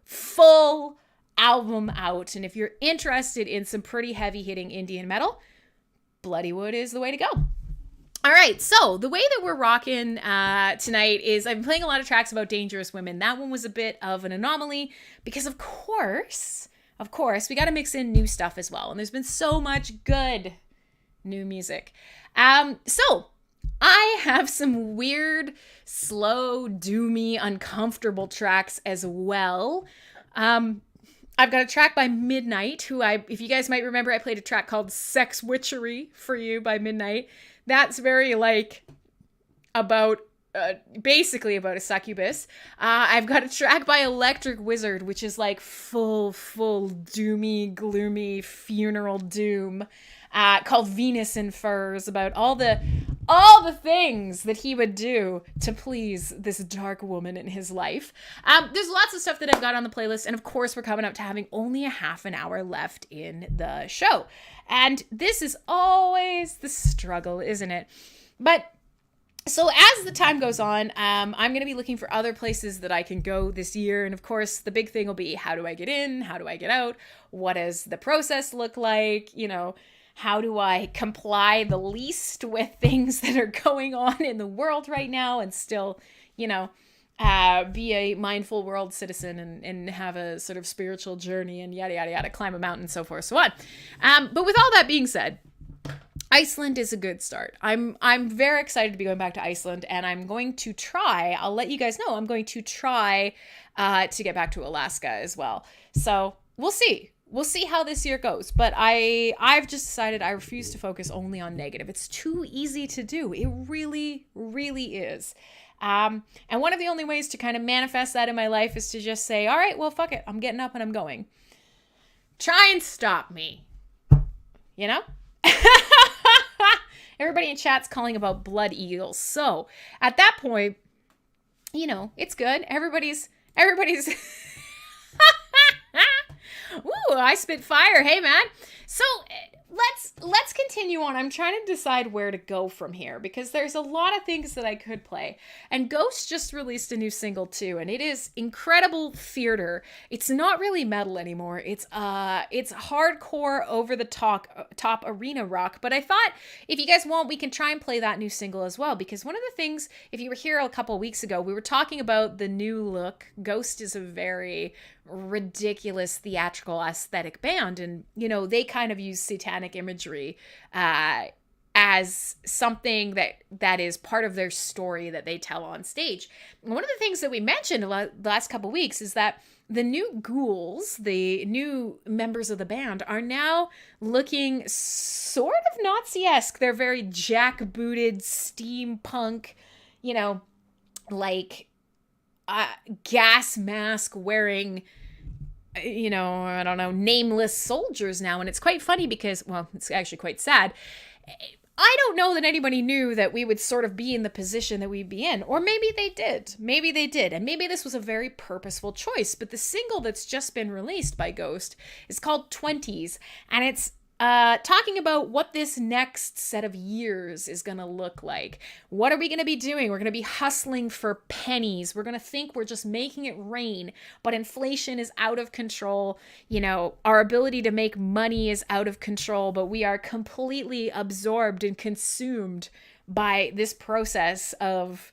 full album out. And if you're interested in some pretty heavy-hitting Indian metal, Bloodywood is the way to go. All right, so the way that we're rocking tonight is I've been playing a lot of tracks about dangerous women. That one was a bit of an anomaly because, of course, we got to mix in new stuff as well. And there's been so much good new music. So I have some weird, slow, doomy, uncomfortable tracks as well. I've got a track by Midnight, who if you guys might remember, I played a track called Sex Witchery for You by Midnight. That's very about basically about a succubus. I've got a track by Electric Wizard, which is like full doomy, gloomy funeral doom, called Venus in Furs, about all the things that he would do to please this dark woman in his life. There's lots of stuff that I've got on the playlist, and of course we're coming up to having only a half an hour left in the show. And this is always the struggle, isn't it? But so as the time goes on, I'm going to be looking for other places that I can go this year. And of course, the big thing will be, how do I get in? How do I get out? What does the process look like? You know, how do I comply the least with things that are going on in the world right now and still, you know, be a mindful world citizen and have a sort of spiritual journey and yada, yada, yada, climb a mountain and so forth, so on. But with all that being said, Iceland is a good start. I'm very excited to be going back to Iceland, and I'm going to try, I'll let you guys know, I'm going to try to get back to Alaska as well. So we'll see. We'll see how this year goes. But I've just decided I refuse to focus only on negative. It's too easy to do. It really, really is. And one of the only ways to kind of manifest that in my life is to just say, all right, well, fuck it. I'm getting up and I'm going. Try and stop me. You know? Everybody in chat's calling about blood eagles. So at that point, you know, it's good. Everybody's Ooh, I spit fire. Hey, man. So let's continue on. I'm trying to decide where to go from here because there's a lot of things that I could play. And Ghost just released a new single too, and it is incredible theater. It's not really metal anymore. It's hardcore over the top arena rock. But I thought if you guys want, we can try and play that new single as well, because one of the things, if you were here a couple weeks ago, we were talking about the new look. Ghost is a very ridiculous theatrical aesthetic band, and you know, they kind of use satanic imagery as something that is part of their story that they tell on stage. And one of the things that we mentioned the last couple weeks is that the new ghouls, the new members of the band, are now looking sort of Nazi-esque. They're very jackbooted, steampunk, you know, like gas mask wearing, you know, I don't know, nameless soldiers now. And it's quite funny because, well, it's actually quite sad. I don't know that anybody knew that we would sort of be in the position that we'd be in. Or maybe they did. Maybe they did. And maybe this was a very purposeful choice. But the single that's just been released by Ghost is called 20s. And it's talking about what this next set of years is going to look like. What are we going to be doing? We're going to be hustling for pennies. We're going to think we're just making it rain, but inflation is out of control. You know, our ability to make money is out of control, but we are completely absorbed and consumed by this process of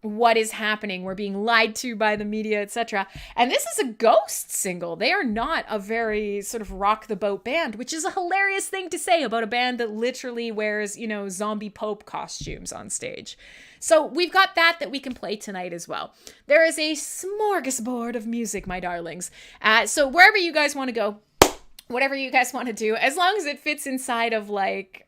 what is happening. We're being lied to by the media, etc. And this is a Ghost single. They are not a very sort of rock the boat band, which is a hilarious thing to say about a band that literally wears, you know, zombie pope costumes on stage. So we've got that we can play tonight as well. There is a smorgasbord of music, my darlings. So wherever you guys want to go, whatever you guys want to do, as long as it fits inside of like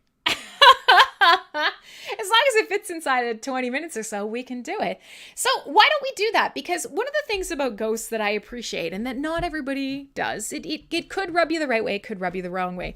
as long as it fits inside of 20 minutes or so, we can do it. So why don't we do that? Because one of the things about Ghosts that I appreciate, and that not everybody does, it could rub you the right way, it could rub you the wrong way.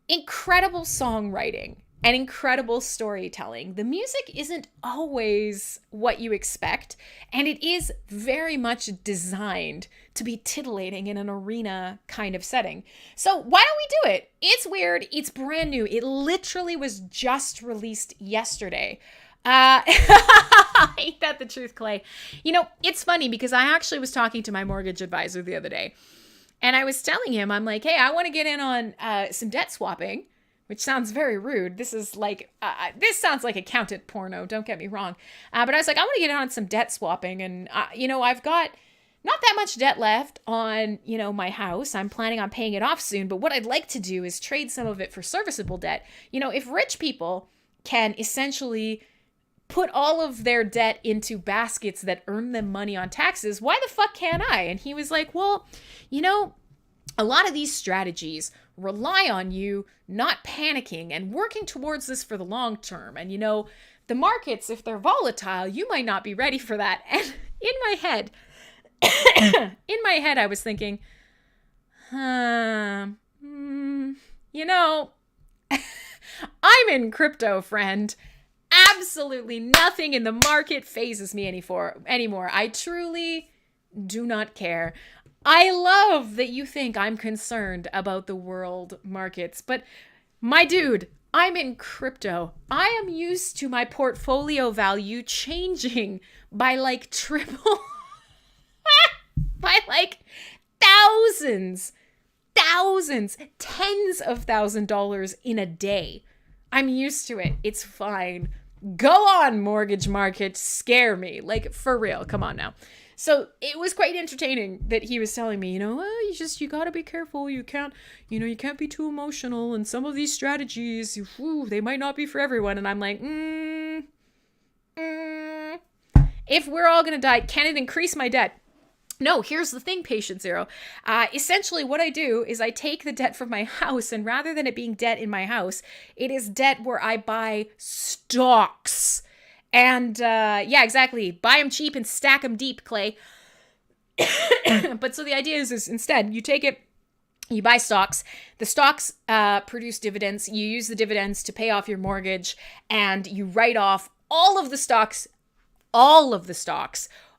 Incredible songwriting and incredible storytelling. The music isn't always what you expect, and it is very much designed to be titillating in an arena kind of setting. So why don't we do it? It's weird. It's brand new. It literally was just released yesterday. Ain't that the truth, Clay? You know, it's funny because I actually was talking to my mortgage advisor the other day, and I was telling him, I'm like, hey, I want to get in on some debt swapping, which sounds very rude. This is like, this sounds like accountant porno, don't get me wrong. But I was like, I want to get on some debt swapping. And, you know, I've got not that much debt left on, you know, my house. I'm planning on paying it off soon. But what I'd like to do is trade some of it for serviceable debt. You know, if rich people can essentially put all of their debt into baskets that earn them money on taxes, why the fuck can't I? And he was like, well, you know, a lot of these strategies rely on you not panicking and working towards this for the long term. And, you know, the markets, if they're volatile, you might not be ready for that. And in my head, I was thinking, you know, I'm in crypto, friend. Absolutely nothing in the market phases me anymore. I truly do not care. I love that you think I'm concerned about the world markets, but my dude, I'm in crypto. I am used to my portfolio value changing by like triple, by like thousands, tens of $1,000s in a day. I'm used to it. It's fine. Go on, mortgage market. Scare me. Like, for real. Come on now. So it was quite entertaining that he was telling me, you know, you gotta be careful. You can't be too emotional. And some of these strategies, they might not be for everyone. And I'm like, if we're all gonna die, can it increase my debt? No, here's the thing, Patient Zero. Essentially what I do is I take the debt from my house, and rather than it being debt in my house, it is debt where I buy stocks. And yeah, exactly. Buy them cheap and stack them deep, Clay. But so the idea is instead you take it You buy stocks. The stocks produce dividends. You use the dividends to pay off your mortgage, and you write off all of the stocks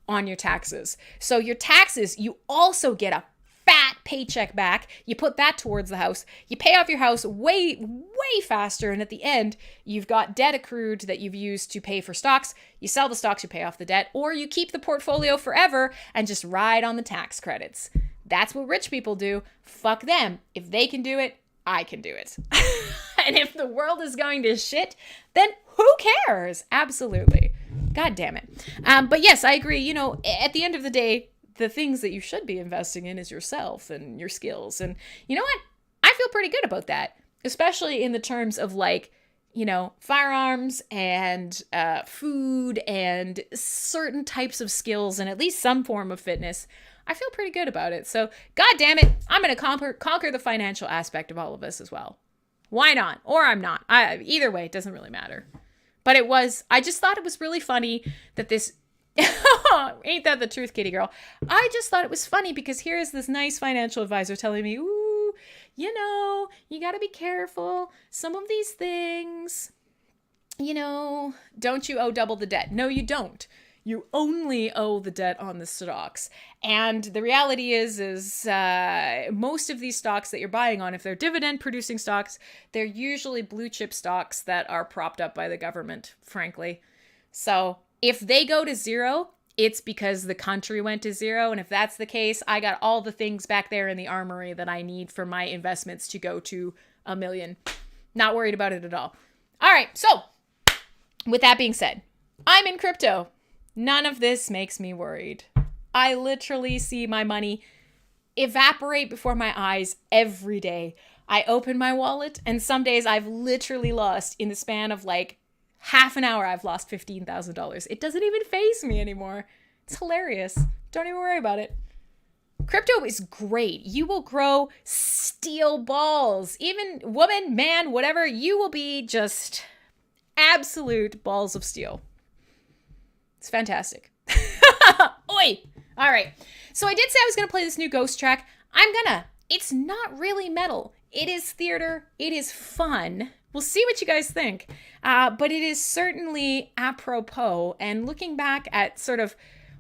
on your taxes. So your taxes, you also get a fat paycheck back. You put that towards the house. You pay off your house way, way faster. And at the end, you've got debt accrued that you've used to pay for stocks. You sell the stocks, you pay off the debt, or you keep the portfolio forever and just ride on the tax credits. That's what rich people do. Fuck them. If they can do it, I can do it. And if the world is going to shit, then who cares? Absolutely. God damn it. But yes, I agree. You know, at the end of the day, the things that you should be investing in is yourself and your skills. And you know what? I feel pretty good about that, especially in the terms of like, you know, firearms and food and certain types of skills and at least some form of fitness. I feel pretty good about it. So, God damn it, I'm going to conquer the financial aspect of all of this as well. Why not? Or I'm not. Either way, it doesn't really matter. But I just thought it was really funny that this, ain't that the truth, kitty girl? I just thought it was funny because here is this nice financial advisor telling me, ooh, you know, you got to be careful. Some of these things, you know, don't you owe double the debt? No, you don't. You only owe the debt on the stocks. And the reality is most of these stocks that you're buying on, if they're dividend producing stocks, they're usually blue chip stocks that are propped up by the government, frankly. So if they go to zero, it's because the country went to zero. And if that's the case, I got all the things back there in the armory that I need for my investments to go to $1 million. Not worried about it at all. All right. So with that being said, I'm in crypto. None of this makes me worried. I literally see my money evaporate before my eyes every day. I open my wallet and some days I've literally lost, in the span of like half an hour, I've lost $15,000. It doesn't even faze me anymore. It's hilarious. Don't even worry about it. Crypto is great. You will grow steel balls. Even woman, man, whatever, you will be just absolute balls of steel. It's fantastic. Oi! All right. So I did say I was going to play this new Ghost track. It's not really metal. It is theater. It is fun. We'll see what you guys think. But it is certainly apropos. And looking back at sort of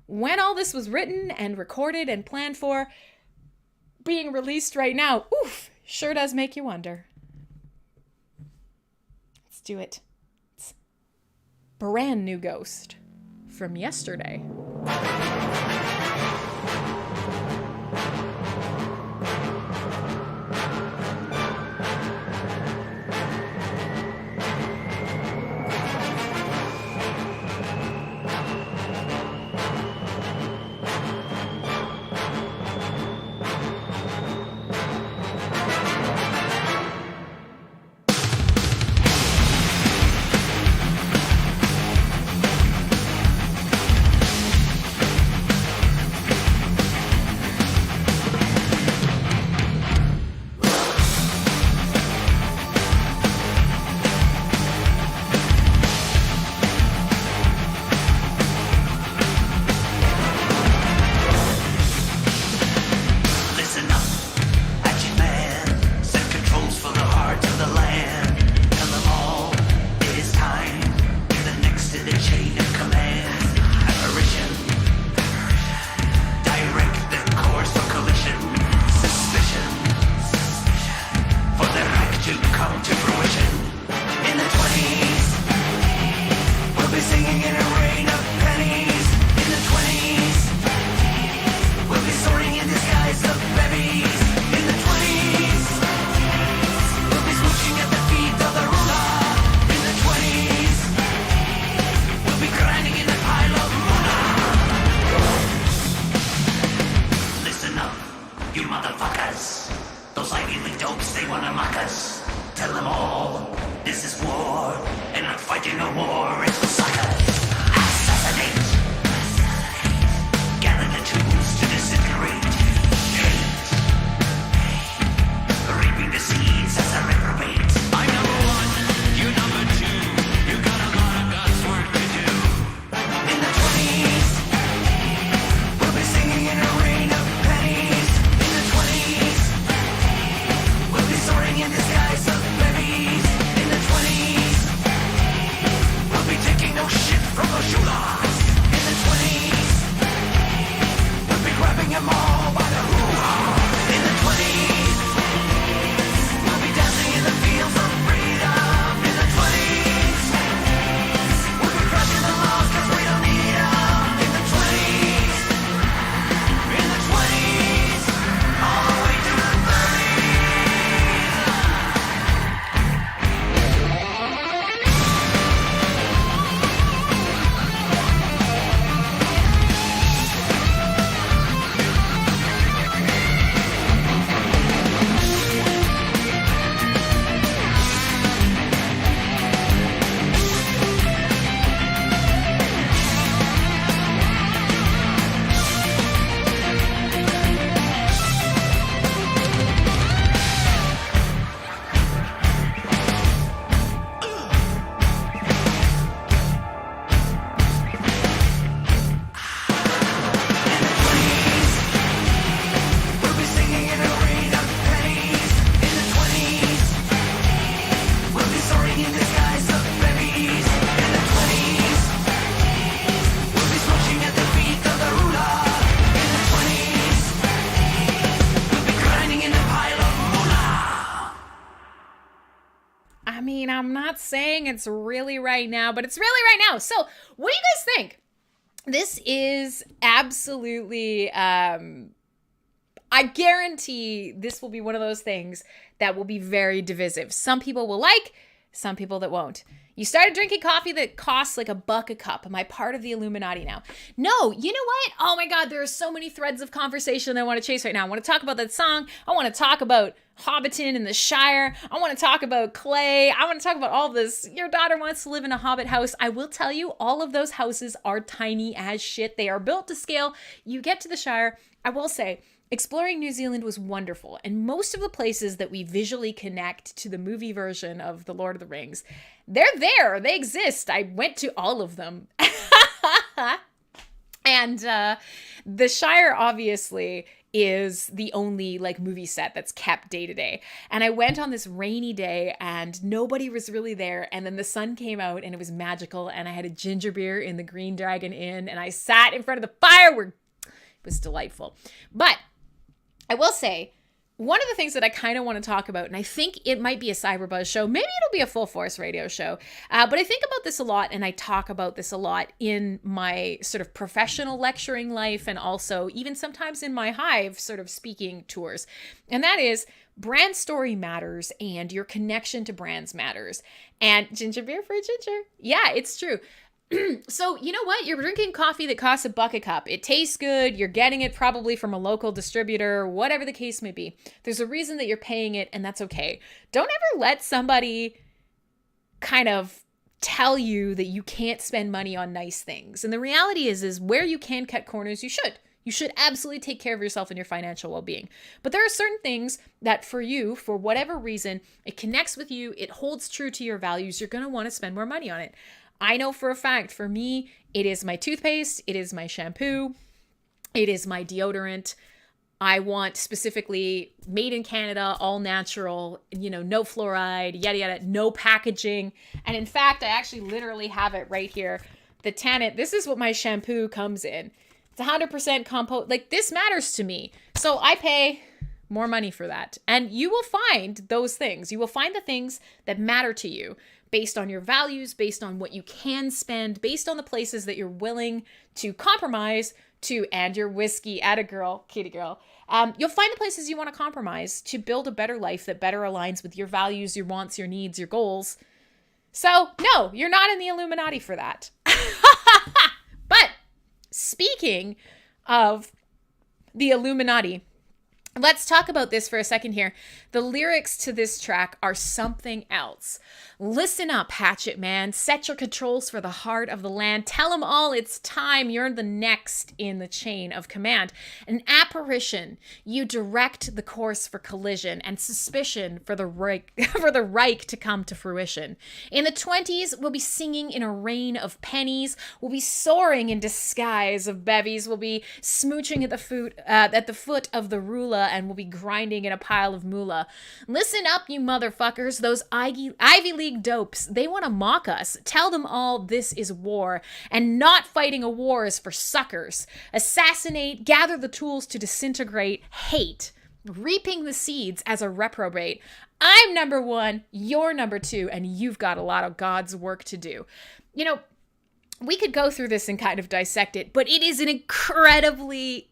when all this was written and recorded and planned for, being released right now, oof, sure does make you wonder. Let's do it. It's brand new Ghost from yesterday. I'm not saying it's really right now, but it's really right now. So what do you guys think? This is absolutely, I guarantee this will be one of those things that will be very divisive. Some people will like, some people that won't. You started drinking coffee that costs like $1 a cup. Am I part of the Illuminati now? No, you know what? Oh my God, there are so many threads of conversation I want to chase right now. I want to talk about that song. I want to talk about Hobbiton in the Shire. I want to talk about Clay. I want to talk about all this. Your daughter wants to live in a hobbit house. I will tell you, all of those houses are tiny as shit. They are built to scale. You get to the Shire. I will say, exploring New Zealand was wonderful, and most of the places that we visually connect to the movie version of The Lord of the Rings, they're there. They exist. I went to all of them. And the Shire, obviously, is the only like movie set that's kept day to day. And I went on this rainy day and nobody was really there. And then the sun came out and it was magical. And I had a ginger beer in the Green Dragon Inn and I sat in front of the fire. It was delightful. But I will say, one of the things that I kind of want to talk about, and I think it might be a Cyberbuzz show, maybe it'll be a Full Force radio show, but I think about this a lot, and I talk about this a lot in my sort of professional lecturing life, and also even sometimes in my Hive sort of speaking tours, and that is brand story matters, and your connection to brands matters. And ginger beer for ginger. Yeah, it's true. So, you know what? You're drinking coffee that costs $1 a cup. It tastes good. You're getting it probably from a local distributor, whatever the case may be. There's a reason that you're paying it, and that's okay. Don't ever let somebody kind of tell you that you can't spend money on nice things. And the reality is where you can cut corners, you should. You should absolutely take care of yourself and your financial well-being. But there are certain things that for you, for whatever reason, it connects with you, it holds true to your values, you're going to want to spend more money on it. I know for a fact, for me, it is my toothpaste, it is my shampoo, it is my deodorant. I want specifically made in Canada, all natural, no fluoride, yada, yada, no packaging. And in fact, I actually literally have it right here. The Tanit, this is what my shampoo comes in. It's 100% compost. Like, this matters to me. So I pay more money for that. And you will find those things. You will find the things that matter to you, based on your values, based on what you can spend, based on the places that you're willing to compromise to, and your whiskey, atta girl, kitty girl. You'll find the places you want to compromise to build a better life that better aligns with your values, your wants, your needs, your goals. So, no, you're not in the Illuminati for that. But speaking of the Illuminati, let's talk about this for a second here. The lyrics to this track are something else. Listen up, Hatchet Man. Set your controls for the heart of the land. Tell them all it's time. You're the next in the chain of command. An apparition. You direct the course for collision and suspicion for the Reich to come to fruition. In the 20s, we'll be singing in a rain of pennies. We'll be soaring in disguise of bevies. We'll be smooching at the foot of the ruler, and we'll be grinding in a pile of moolah. Listen up, you motherfuckers. Those Ivy League dopes, they want to mock us. Tell them all this is war, and not fighting a war is for suckers. Assassinate, gather the tools to disintegrate, hate, reaping the seeds as a reprobate. I'm number one, you're number two, and you've got a lot of God's work to do. We could go through this and kind of dissect it, but it is an incredibly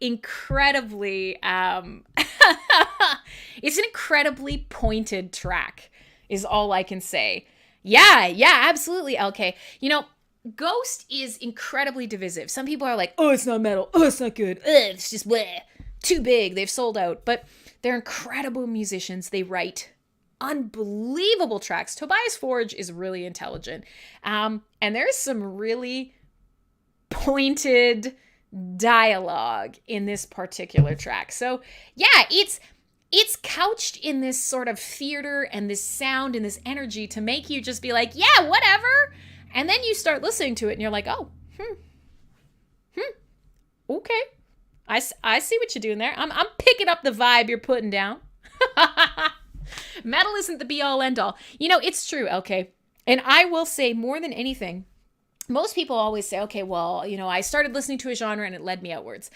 it's an incredibly pointed track, is all I can say. Yeah, absolutely, LK. Ghost is incredibly divisive. Some people are like, oh, it's not metal. Oh, it's not good. It's just bleh. Too big. They've sold out. But they're incredible musicians. They write unbelievable tracks. Tobias Forge is really intelligent. And there's some really pointed dialogue in this particular track. So yeah, it's couched in this sort of theater and this sound and this energy to make you just be like, yeah, whatever. And then you start listening to it and you're like, oh, okay. I see what you're doing there. I'm picking up the vibe you're putting down. Metal isn't the be-all, end-all. It's true, okay? And I will say more than anything, most people always say, okay, well, I started listening to a genre and it led me outwards.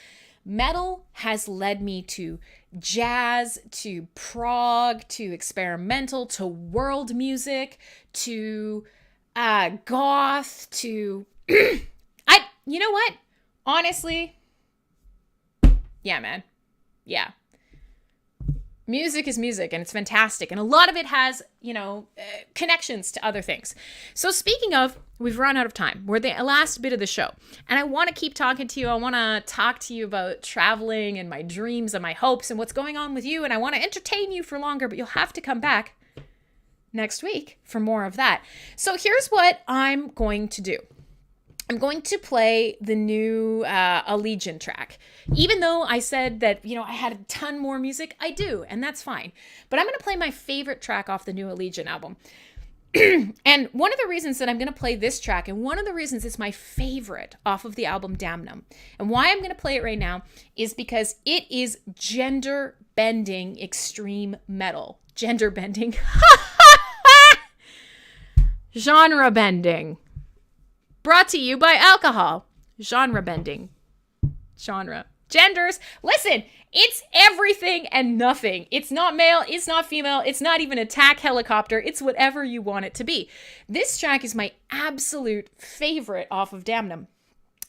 Metal has led me to jazz, to prog, to experimental, to world music, to goth, to you know what? Honestly, yeah, man. Yeah. Music is music, and it's fantastic. And a lot of it has, connections to other things. So speaking of, we've run out of time. We're the last bit of the show. And I want to keep talking to you. I want to talk to you about traveling and my dreams and my hopes and what's going on with you. And I want to entertain you for longer, but you'll have to come back next week for more of that. So here's what I'm going to do. I'm going to play the new 𝖕𝖊𝖆 track. Even though I said that, I had a ton more music, I do, and that's fine. But I'm going to play my favorite track off the new 𝖕𝖊𝖆 album. And one of the reasons that I'm going to play this track, and one of the reasons it's my favorite off of the album 𝖍𝖊𝖆, and why I'm going to play it right now, is because it is gender-bending extreme metal. Gender-bending. Genre-bending. Brought to you by alcohol. Genre bending. Genre. Genders. Listen, it's everything and nothing. It's not male. It's not female. It's not even a attack helicopter. It's whatever you want it to be. This track is my absolute favorite off of 𝖍𝖊𝖆.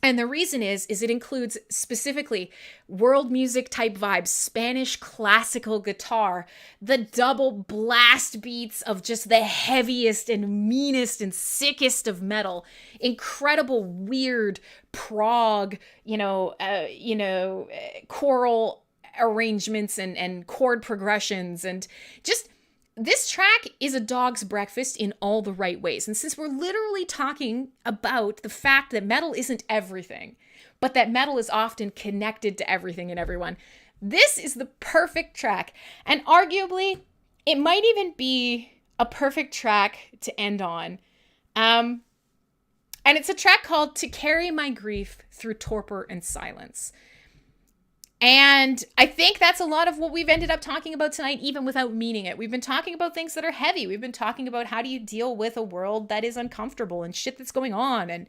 And the reason is it includes specifically world music type vibes, Spanish classical guitar, the double blast beats of just the heaviest and meanest and sickest of metal, incredible weird prog, choral arrangements and chord progressions, and just this track is a dog's breakfast in all the right ways. And since we're literally talking about the fact that metal isn't everything, but that metal is often connected to everything and everyone, this is the perfect track. And arguably, it might even be a perfect track to end on. And it's a track called To Carry My Grief Through Torpor and Silence. And I think that's a lot of what we've ended up talking about tonight, even without meaning it. We've been talking about things that are heavy. We've been talking about how do you deal with a world that is uncomfortable and shit that's going on. And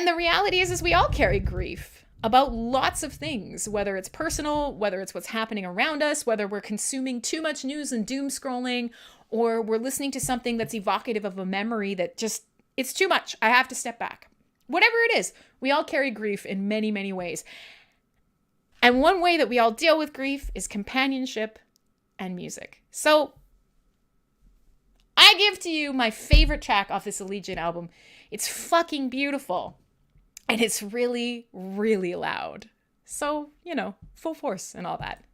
the reality is we all carry grief about lots of things, whether it's personal, whether it's what's happening around us, whether we're consuming too much news and doom scrolling, or we're listening to something that's evocative of a memory that just, it's too much. I have to step back. Whatever it is, we all carry grief in many, many ways. And one way that we all deal with grief is companionship and music. So I give to you my favorite track off this 𝖕𝖊𝖆 album. It's fucking beautiful. And it's really, really loud. So, full force and all that.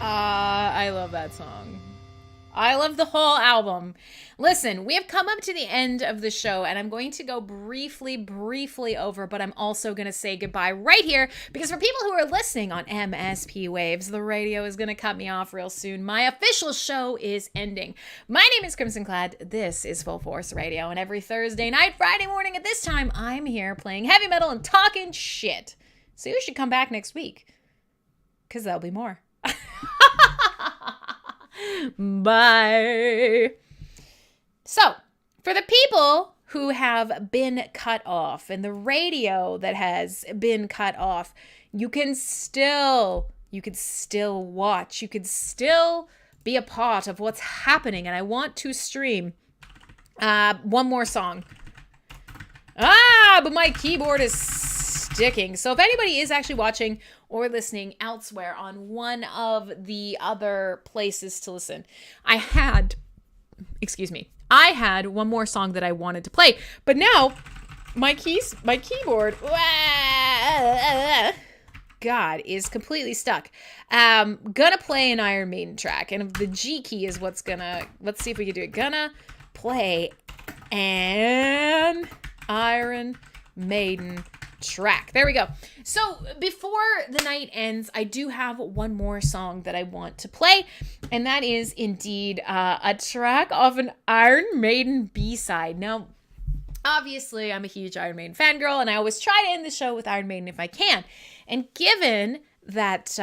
I love that song. I love the whole album. Listen, we have come up to the end of the show, and I'm going to go briefly over, but I'm also going to say goodbye right here, because for people who are listening on MSP Waves, the radio is going to cut me off real soon. My official show is ending. My name is Crimson Clad. This is Full Force Radio, and every Thursday night, Friday morning at this time, I'm here playing heavy metal and talking shit. So you should come back next week, because there'll be more. Bye. So, for the people who have been cut off and the radio that has been cut off, you can still watch. You can still be a part of what's happening. And I want to stream one more song. But my keyboard is sticking. So if anybody is actually watching or listening elsewhere on one of the other places to listen, I had one more song that I wanted to play, but now my keyboard, God, is completely stuck. Gonna play an Iron Maiden track, and the G key is let's see if we can do it. Gonna play an Iron Maiden track. There we go. So before the night ends, I do have one more song that I want to play, and that is indeed a track of an Iron Maiden B-side. Now, obviously, I'm a huge Iron Maiden fangirl, and I always try to end the show with Iron Maiden if I can. And given that,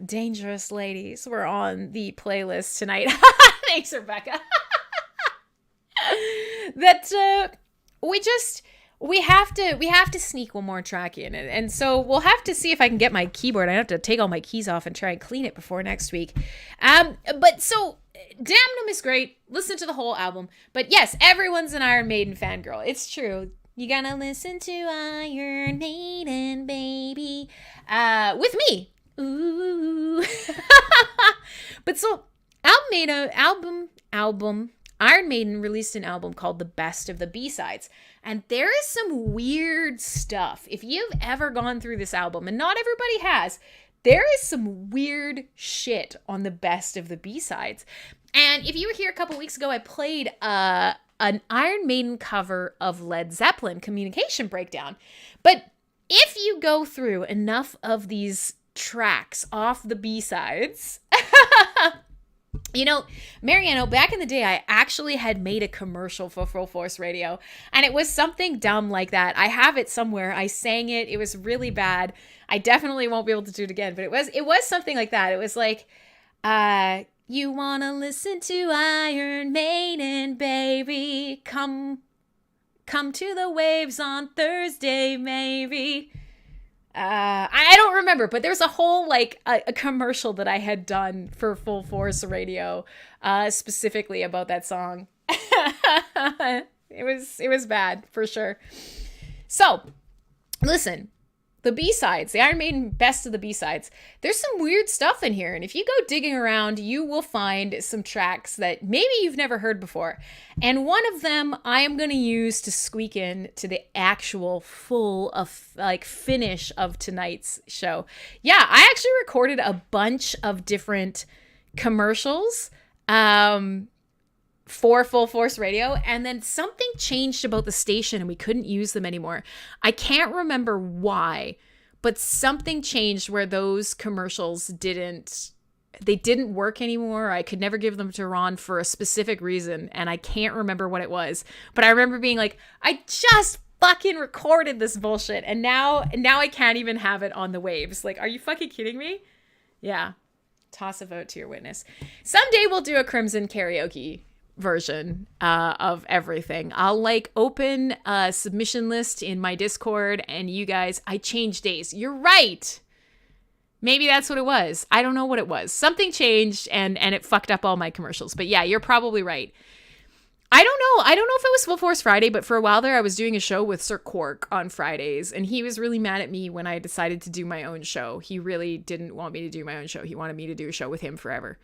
Dangerous Ladies were on the playlist tonight, thanks, Rebecca, that we have to sneak one more track in, and so we'll have to see if I can get my keyboard. I have to take all my keys off and try and clean it before next week. But so Damnum is great. Listen to the whole album. But yes, everyone's an Iron Maiden fangirl. It's true. You gotta listen to Iron Maiden, baby, with me. Ooh. But so Iron Maiden released an album called The Best of the B-Sides. And there is some weird stuff. If you've ever gone through this album, and not everybody has, there is some weird shit on the Best of the B-Sides. And if you were here a couple weeks ago, I played an Iron Maiden cover of Led Zeppelin, Communication Breakdown. But if you go through enough of these tracks off the B-Sides... Mariano, back in the day, I actually had made a commercial for Full Force Radio, and it was something dumb like that. I have it somewhere. I sang it. It was really bad. I definitely won't be able to do it again, but it was something like that. It was like, you wanna listen to Iron Maiden, baby? Come to the waves on Thursday, maybe. I don't remember, but there was a whole a commercial that I had done for Full Force Radio, specifically about that song. It was bad for sure. So, listen, the B-sides, the Iron Maiden Best of the B-sides. There's some weird stuff in here, and if you go digging around, you will find some tracks that maybe you've never heard before. And one of them I am going to use to squeak in to the actual full finish of tonight's show. Yeah, I actually recorded a bunch of different commercials for Full Force Radio, and then something changed about the station and we couldn't use them anymore. I can't remember why, but something changed where those commercials didn't work anymore. I could never give them to Ron for a specific reason, and I can't remember what it was. But I remember being like, I just fucking recorded this bullshit, and now I can't even have it on the waves. Like, are you fucking kidding me? Yeah. Toss a vote to your witness. Someday we'll do a Crimson karaoke version of everything. I'll open a submission list in my Discord, and you guys, I changed days. You're right. Maybe that's what it was. I don't know what it was. Something changed and it fucked up all my commercials. But yeah, you're probably right. I don't know if it was Full Force Friday, but for a while there I was doing a show with Sir Quark on Fridays, and he was really mad at me when I decided to do my own show. He really didn't want me to do my own show. He wanted me to do a show with him forever.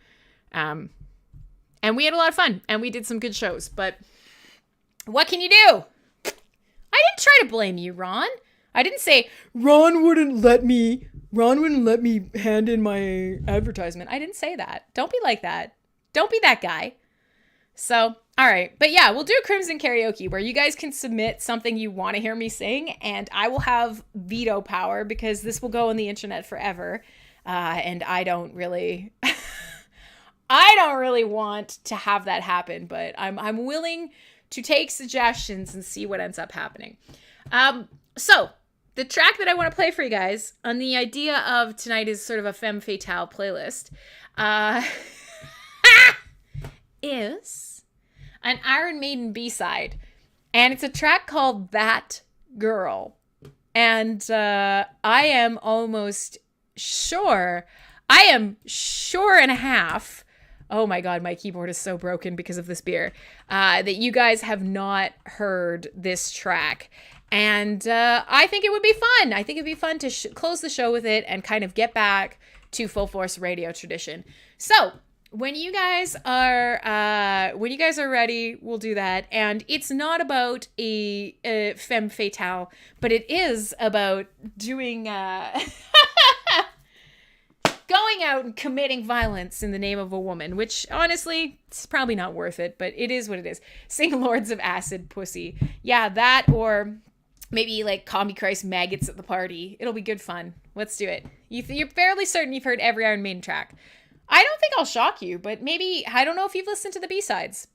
And we had a lot of fun, and we did some good shows, but what can you do? I didn't try to blame you, Ron. I didn't say, Ron wouldn't let me Ron wouldn't let me hand in my advertisement. I didn't say that. Don't be like that. Don't be that guy. So, all right. But yeah, we'll do Crimson Karaoke where you guys can submit something you want to hear me sing, and I will have veto power because this will go on the internet forever. And I don't really want to have that happen, but I'm willing to take suggestions and see what ends up happening. So the track that I want to play for you guys on the idea of tonight is sort of a femme fatale playlist, is an Iron Maiden B-side, and it's a track called That Girl. And I am sure and a half, oh my god, my keyboard is so broken because of this beer, that you guys have not heard this track. And I think it would be fun. I think it'd be fun to close the show with it and kind of get back to Full Force radio tradition. So when you guys are ready, we'll do that. And it's not about a femme fatale, but it is about doing going out and committing violence in the name of a woman, which honestly, it's probably not worth it, but it is what it is. Sing Lords of Acid Pussy. Yeah, that, or maybe like Call Me Christ Maggots at the Party. It'll be good fun. Let's do it. You're fairly certain you've heard every Iron Maiden track. I don't think I'll shock you, but maybe, I don't know if you've listened to the B-sides.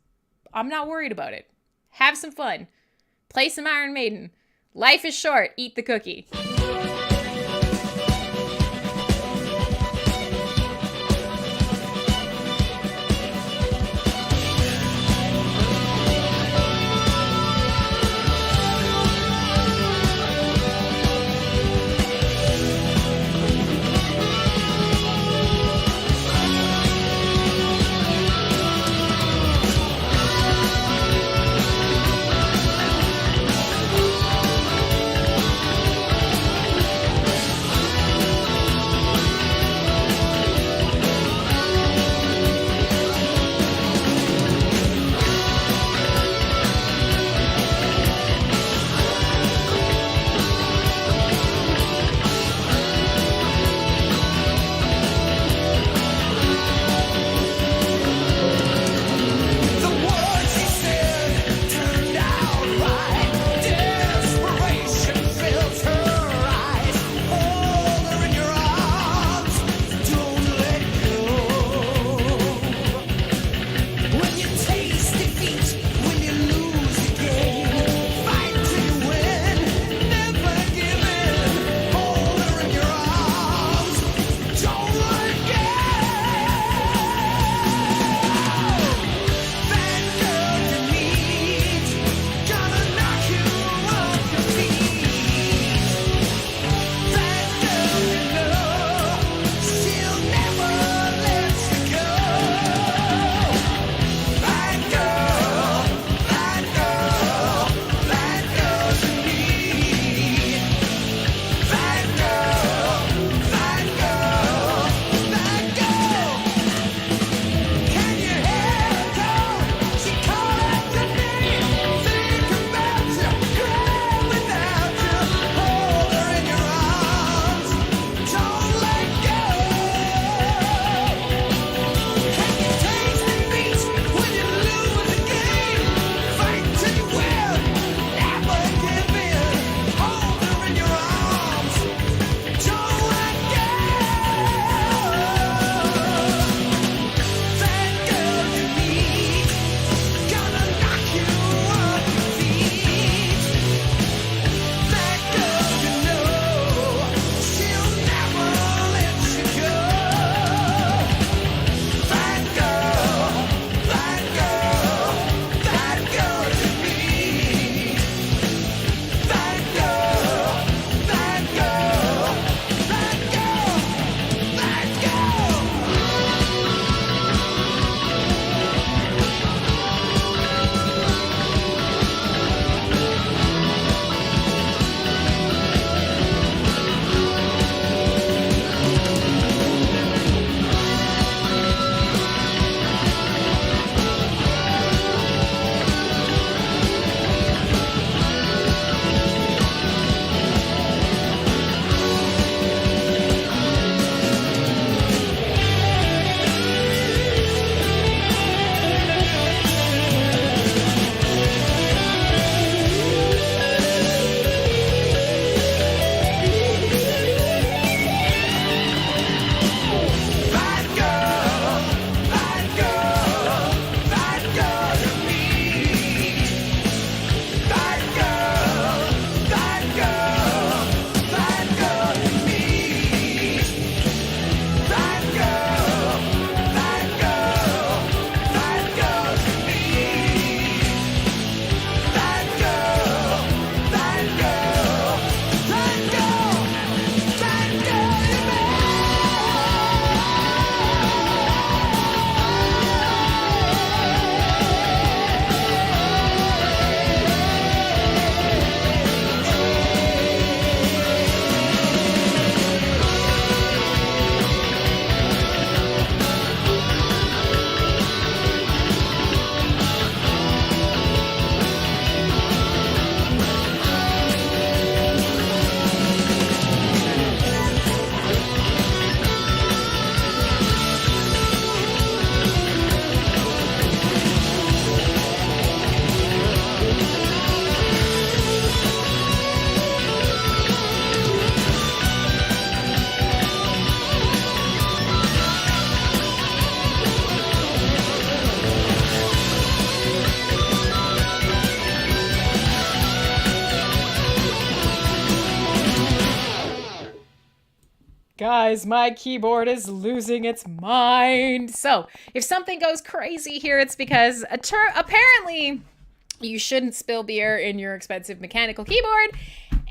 I'm not worried about it. Have some fun. Play some Iron Maiden. Life is short. Eat the cookie. Guys, my keyboard is losing its mind. So, if something goes crazy here, it's because apparently you shouldn't spill beer in your expensive mechanical keyboard.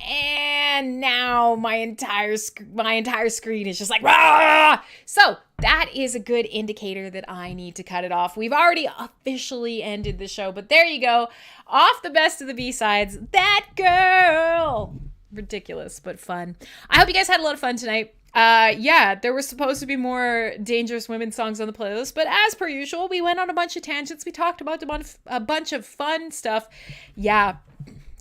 And now my entire screen is just like, rah! So that is a good indicator that I need to cut it off. We've already officially ended the show, but there you go. Off the best of the B-sides, that girl. Ridiculous, but fun. I hope you guys had a lot of fun tonight. Yeah, there were supposed to be more Dangerous Women songs on the playlist, but as per usual, we went on a bunch of tangents. We talked about a bunch of fun stuff. Yeah,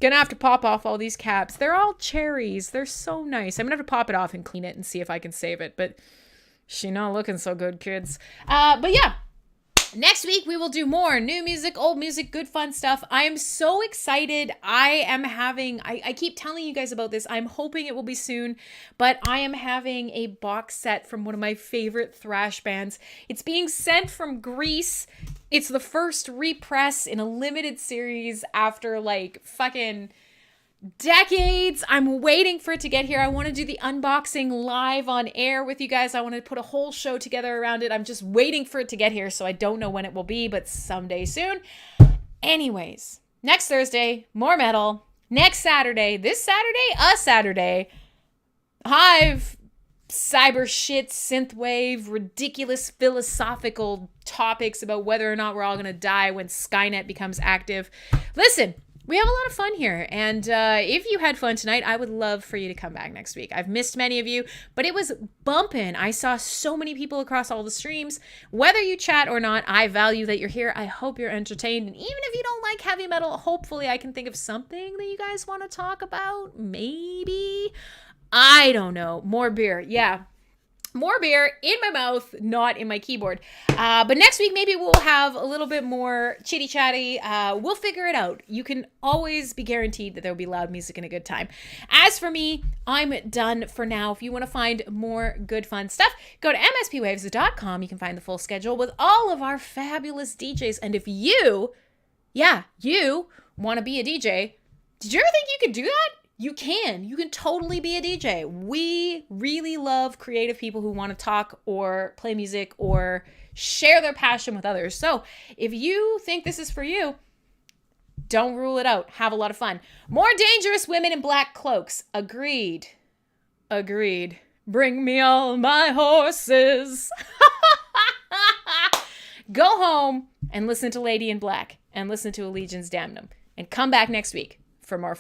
gonna have to pop off all these caps. They're all cherries. They're so nice. I'm gonna have to pop it off and clean it and see if I can save it, but she not looking so good, kids. But yeah. Next week, we will do more new music, old music, good fun stuff. I am so excited. I keep telling you guys about this. I'm hoping it will be soon, but I am having a box set from one of my favorite thrash bands. It's being sent from Greece. It's the first repress in a limited series after like fucking decades. I'm waiting for it to get here. I want to do the unboxing live on air with you guys. I want to put a whole show together around it. I'm just waiting for it to get here, so I don't know when it will be, but someday soon. Anyways, next Thursday, more metal. Next Saturday, a Saturday, Hive, cyber shit, synthwave, ridiculous philosophical topics about whether or not we're all going to die when Skynet becomes active. Listen, we have a lot of fun here, and if you had fun tonight, I would love for you to come back next week. I've missed many of you, but it was bumping. I saw so many people across all the streams. Whether you chat or not, I value that you're here. I hope you're entertained, and even if you don't like heavy metal, hopefully I can think of something that you guys want to talk about. Maybe. I don't know. More beer. Yeah. More beer in my mouth, not in my keyboard. But next week, maybe we'll have a little bit more chitty chatty. We'll figure it out. You can always be guaranteed that there'll be loud music and a good time. As for me, I'm done for now. If you want to find more good fun stuff, go to mspwaves.com. You can find the full schedule with all of our fabulous DJs. And if you want to be a DJ, did you ever think you could do that? You can totally be a DJ. We really love creative people who want to talk or play music or share their passion with others. So if you think this is for you, don't rule it out. Have a lot of fun. More dangerous women in black cloaks. Agreed. Bring me all my horses. Go home and listen to Lady in Black and listen to Allegiance Damnum and come back next week for more